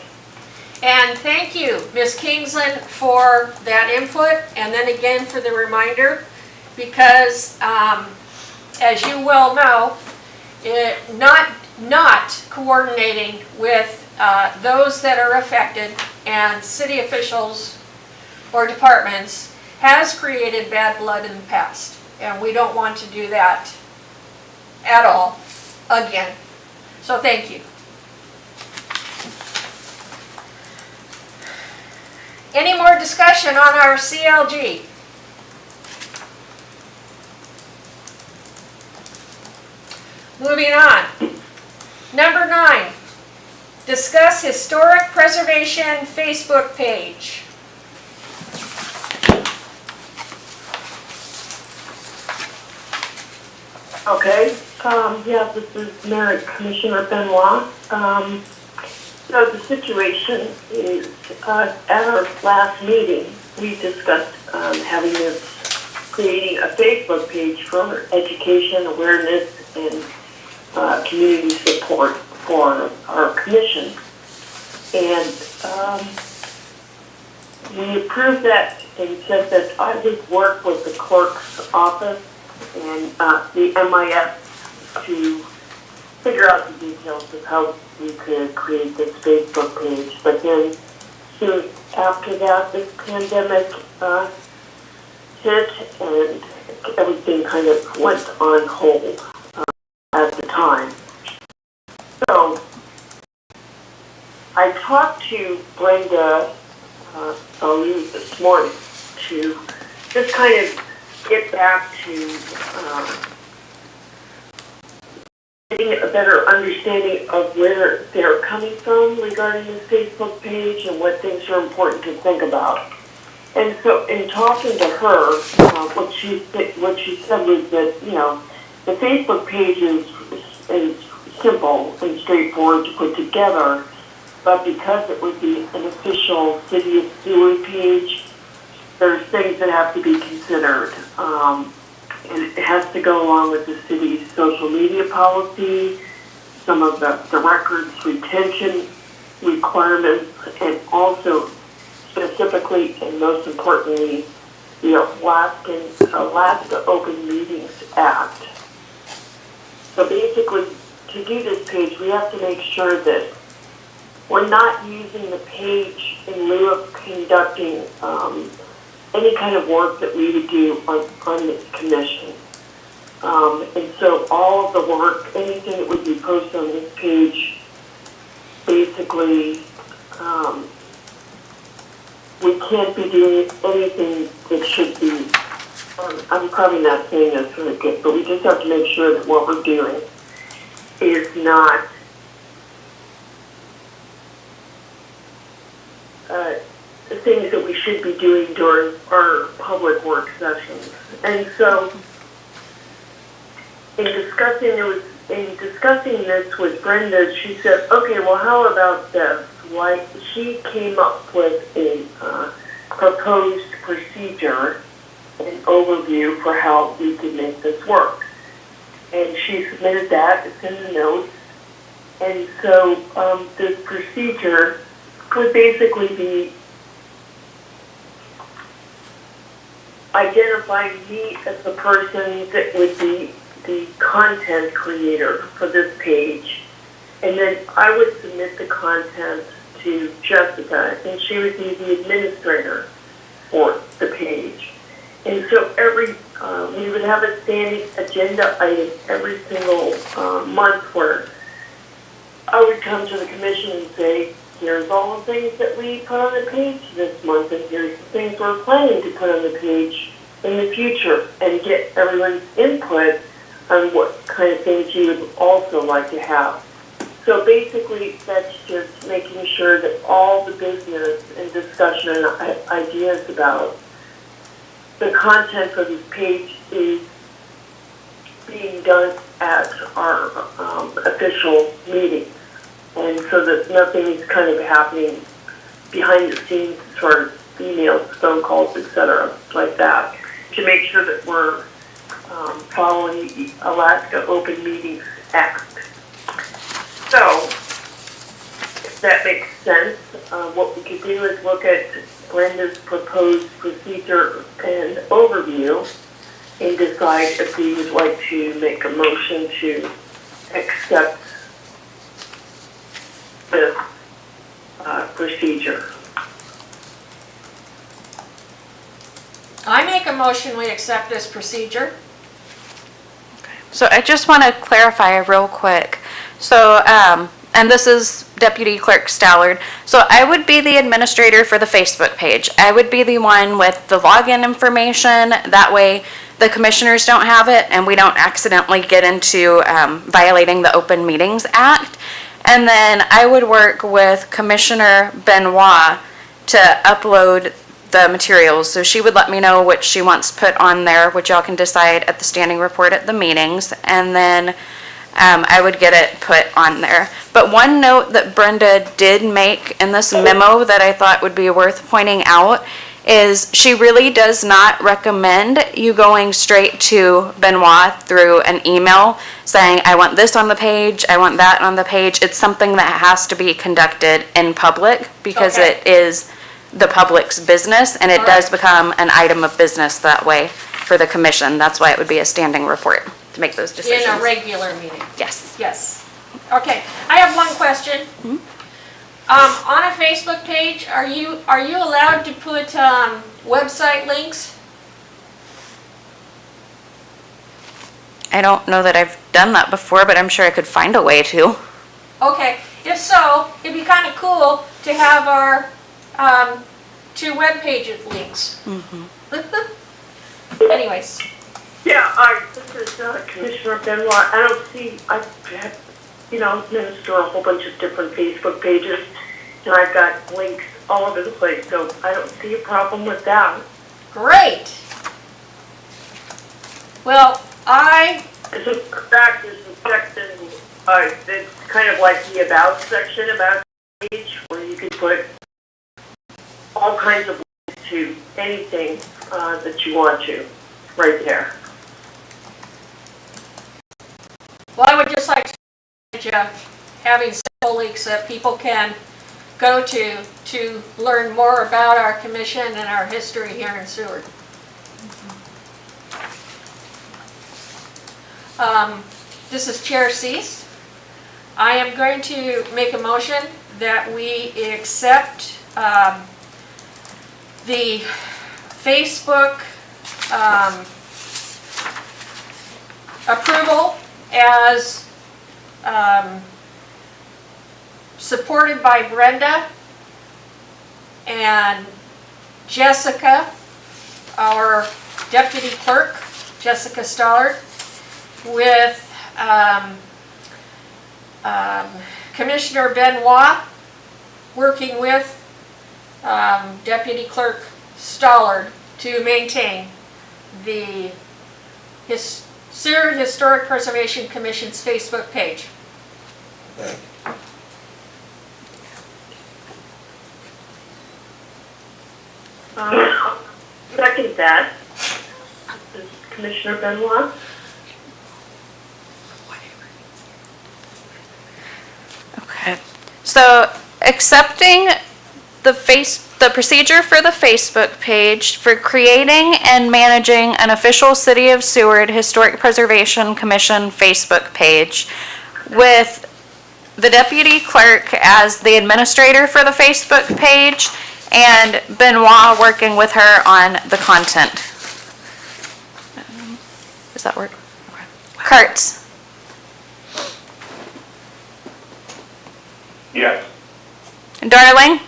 And thank you, Ms. Kingsland, for that input, and then again for the reminder, because as you well know, not coordinating with those that are affected and city officials or departments has created bad blood in the past, and we don't want to do that at all again. So thank you. Any more discussion on our CLG? Moving on. Number 9, discuss historic preservation Facebook page. Okay, yeah, this is Mayor Commissioner Benoit. So the situation is, at our last meeting, we discussed creating a Facebook page for education, awareness, and community support for our commission. And we approved that and said that I would work with the clerk's office and the MIS to figure out the details of how we could create this Facebook page. But then soon after that, this pandemic hit and everything kind of went on hold at the time. So I talked to Brenda this morning to just kind of get back to getting a better understanding of where they're coming from regarding this Facebook page and what things are important to think about. And so in talking to her, what she said was that, the Facebook page is simple and straightforward to put together, but because it would be an official City of Seward page, there's things that have to be considered. And it has to go along with the city's social media policy, some of the records retention requirements, and also specifically and most importantly, the Alaska Open Meetings Act. So basically, to do this page, we have to make sure that we're not using the page in lieu of conducting any kind of work that we would do on this commission. And so all of the work, anything that would be posted on this page, basically, we can't be doing anything that should be, I'm probably not saying this really good, but we just have to make sure that what we're doing is not the things that we should be doing during our public work sessions. And so in discussing this with Brenda, she said, okay, well, how about this? She came up with a proposed procedure, an overview for how we could make this work. And she submitted that, it's in the notes. And so this procedure would basically be identifying me as the person that would be the content creator for this page. And then I would submit the content to Jessica, and she would be the administrator for the page. And so every we would have a standing agenda item every single month where I would come to the commission and say, here's all the things that we put on the page this month, and here's the things we're planning to put on the page in the future, and get everyone's input on what kind of things you would also like to have. So basically, that's just making sure that all the business and discussion and ideas about the content for this page is being done at our official meetings. And so that nothing is kind of happening behind the scenes as far as emails, phone calls, etc., like that, to make sure that we're following the Alaska Open Meetings Act. So, if that makes sense, what we could do is look at Brenda's proposed procedure and overview and decide if we would like to make a motion to accept this procedure. I make a motion we accept this procedure. So I just want to clarify real quick. So, and this is Deputy Clerk Stallard. So I would be the administrator for the Facebook page. I would be the one with the login information. That way the commissioners don't have it and we don't accidentally get into violating the Open Meetings Act. And then I would work with Commissioner Benoit to upload the materials. So she would let me know what she wants put on there, which y'all can decide at the standing report at the meetings. And then I would get it put on there. But one note that Brenda did make in this memo that I thought would be worth pointing out is she really does not recommend you going straight to Benoit through an email saying, I want this on the page, I want that on the page. It's something that has to be conducted in public because Okay. it is the public's business and it does become an item of business that way for the commission. That's why it would be a standing report to make those decisions. In a regular meeting. Yes. Yes. Okay, I have one question. On a Facebook page, are you allowed to put website links? I don't know that I've done that before, but I'm sure I could find a way to. Okay, if so, it'd be kind of cool to have our 2 web page links. Anyways. Yeah, this is Commissioner Benoit. I don't see, I administer a whole bunch of different Facebook pages, and I've got links all over the place, so I don't see a problem with that. Great. Well, As a matter of fact, there's a section that's kind of like the About section, About page, where you can put all kinds of links to anything that you want to, right there. well, I would just like to having several links that people can go to learn more about our commission and our history here in Seward. This is Chair Cease. I am going to make a motion that we accept the Facebook approval as supported by Brenda and Jessica, our deputy clerk, Jessica Stallard, with Commissioner Benoit working with Deputy Clerk Stallard to maintain the Seward Historic Preservation Commission's Facebook page. Second that. This is Commissioner Benoit. Okay. So accepting the procedure for the Facebook page for creating and managing an official City of Seward Historic Preservation Commission Facebook page with the deputy clerk as the administrator for the Facebook page and Benoit working with her on the content. Does that work? Okay. Kurtz, Yes. Darling,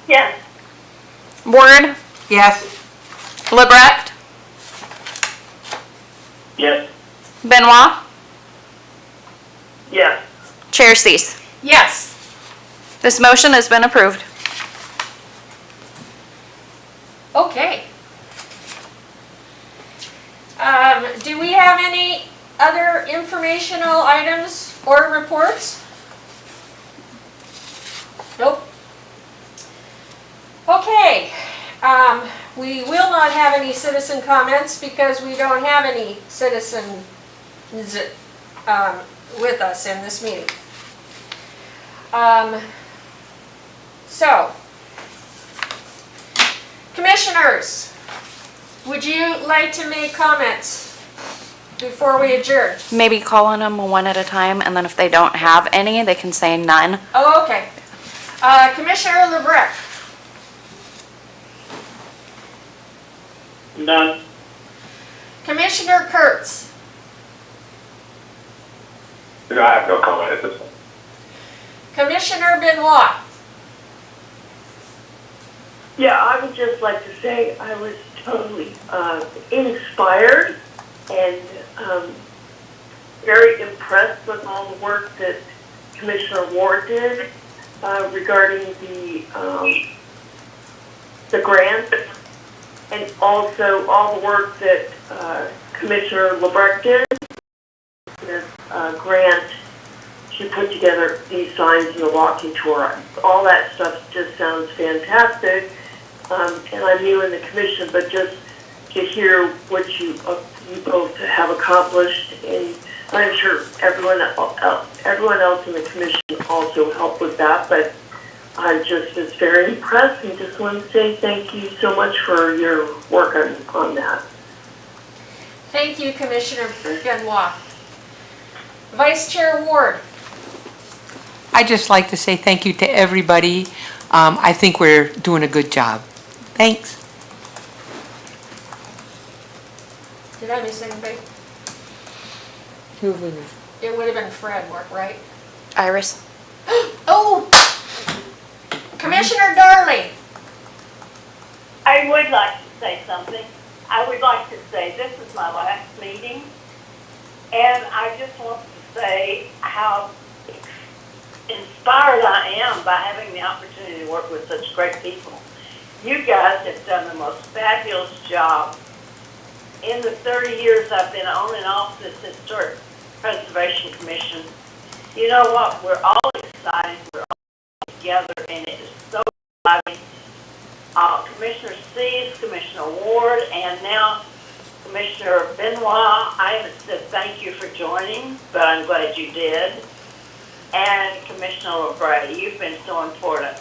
Yes. Ward, Yes. Rekt, Yes. Benoit, Yes. Chair Cease. Yes. This motion has been approved. Okay. Do we have any other informational items or reports? Nope. Okay. We will not have any citizen comments because we don't have any citizens with us in this meeting. So, commissioners, would you like to make comments before we adjourn? Maybe call on them one at a time, and then if they don't have any, they can say none. Oh, okay. Commissioner Rekt. None. Commissioner Kurtz. No, I have no comment at this point. Commissioner Benoit. Yeah, I would just like to say I was totally inspired and very impressed with all the work that Commissioner Ward did regarding the grant, and also all the work that Commissioner Rekt did. This grant to put together these signs in the walking tour. All that stuff just sounds fantastic. And I'm new in the commission, but just to hear what you both have accomplished, and I'm sure everyone else in the commission also helped with that, but I just was very impressed and just want to say thank you so much for your work on that. Thank you, Commissioner Benoit. Vice Chair Ward. I'd just like to say thank you to everybody. I think we're doing a good job. Thanks. Did I miss anybody? Who was it? It would have been Fred, right? Iris? Oh! Commissioner Darling. I would like to say something. I would like to say this is my last meeting, and I just want to say how inspired I am by having the opportunity to work with such great people. You guys have done the most fabulous job. In the 30 years I've been on and off this Historic Preservation Commission, you know what? We're all excited. We're all together, and it is so exciting. Commissioner Cease, Commissioner Ward, and now Commissioner Benoit, I haven't said thank you for joining, but I'm glad you did. And Commissioner Brenda, you've been so important.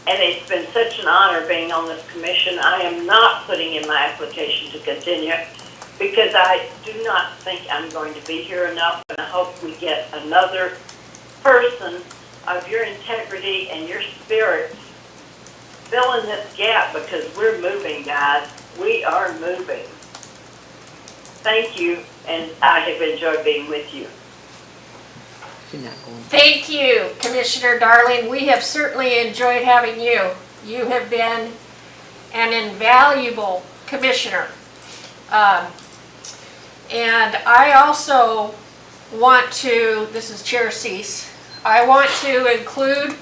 And it's been such an honor being on this commission. I am not putting in my application to continue because I do not think I'm going to be here enough, and I hope we get another person of your integrity and your spirit fill in this gap, because we're moving, guys. We are moving. Thank you, and I have enjoyed being with you. Thank you, Commissioner Darling. We have certainly enjoyed having you. You have been an invaluable commissioner. And I also want to, this is Chair Cease, I want to include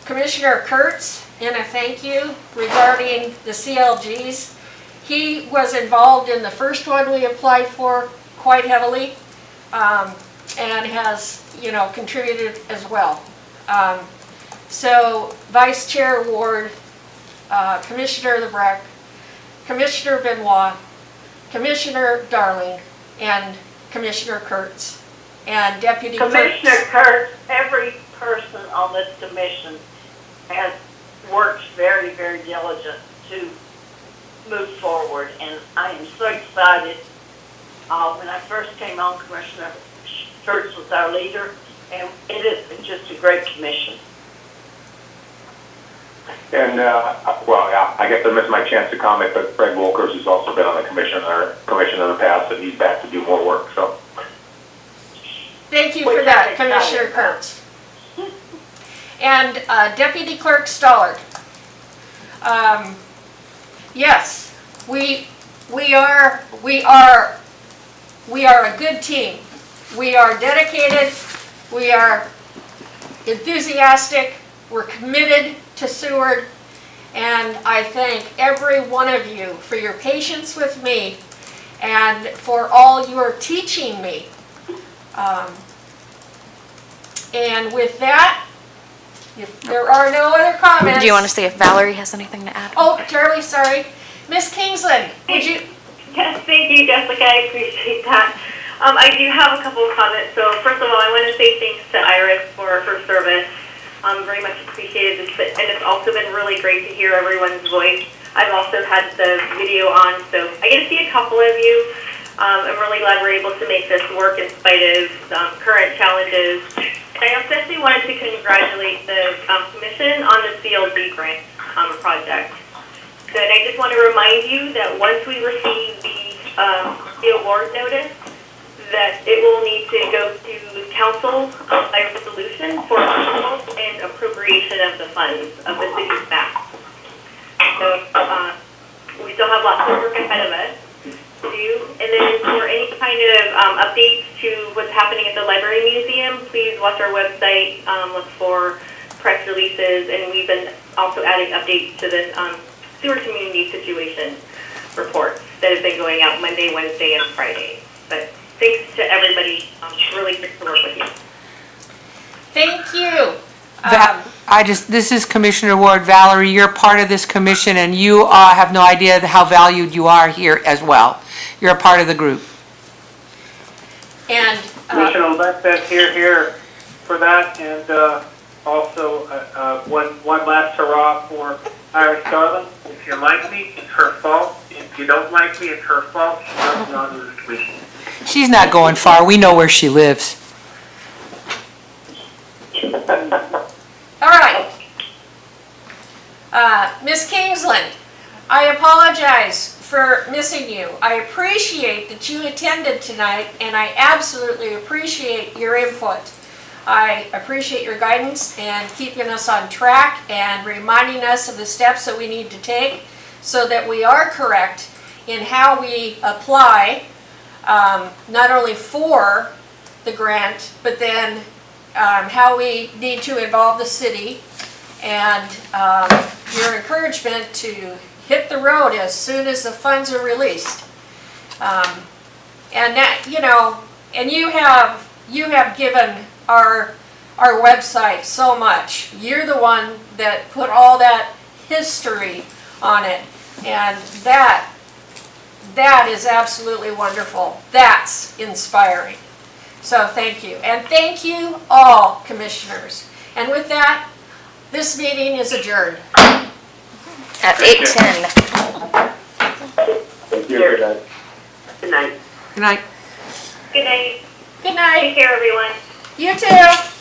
Commissioner Kurtz in a thank you regarding the CLGs. He was involved in the first one we applied for quite heavily, and has, contributed as well. So Vice Chair Ward, Commissioner Rekt, Commissioner Benoit, Commissioner Darling, and Commissioner Kurtz, and Deputy Commissioner Kurtz, every person on this commission has worked very, very diligent to move forward, and I am so excited. When I first came on, Commissioner Kurtz was our leader, and it has been just a great commission. And, well, yeah, I guess I missed my chance to comment, but Fred Wolkers has also been on the commission in the past, and he's back to do more work, so. Thank you for that, Commissioner Kurtz. And Deputy Clerk Stollard. Yes, we are a good team. We are dedicated, we are enthusiastic, we're committed to Seward, and I thank every one of you for your patience with me and for all you are teaching me. And with that, if there are no other comments. Do you want to see if Valerie has anything to add? Oh, Charlie, sorry. Miss Kingsland, would you? Yes, thank you, Jessica. I appreciate that. I do have a couple of comments. So first of all, I want to say thanks to Iris for her service. Very much appreciated this, and it's also been really great to hear everyone's voice. I've also had the video on, so I get to see a couple of you. I'm really glad we're able to make this work in spite of current challenges. I especially wanted to congratulate the Commission on the CLD grant project. So, and I just want to remind you that once we receive the award notice, that it will need to go to council by resolution for approval and appropriation of the funds of the city's back. So we still have lots of work ahead of us to do. And then for any kind of updates to what's happening at the Library Museum, please watch our website, look for press releases, and we've been also adding updates to the sewer community situation reports that have been going out Monday, Wednesday, and Friday. But thanks to everybody. Really great to work with you. Thank you. This is Commissioner Ward. Valerie, you're part of this commission, and you have no idea how valued you are here as well. You're a part of the group. And Commissioner Levesque, here for that, and also one last hurrah for Iris Darling. If you like me, it's her fault. If you don't like me, it's her fault. She doesn't honor the commission. She's not going far. We know where she lives. all right. Miss Kingsland, I apologize for missing you. I appreciate that you attended tonight, and I absolutely appreciate your input. I appreciate your guidance and keeping us on track and reminding us of the steps that we need to take so that we are correct in how we apply, not only for the grant, but then how we need to involve the city, and your encouragement to hit the road as soon as the funds are released. And that, and you have given our website so much. You're the one that put all that history on it, and that is absolutely wonderful. That's inspiring. So thank you. And thank you all, commissioners. And with that, this meeting is adjourned. At 8:10. Thank you. Good night. Good night. Good night. Good night. Good night. Take care, everyone. You too.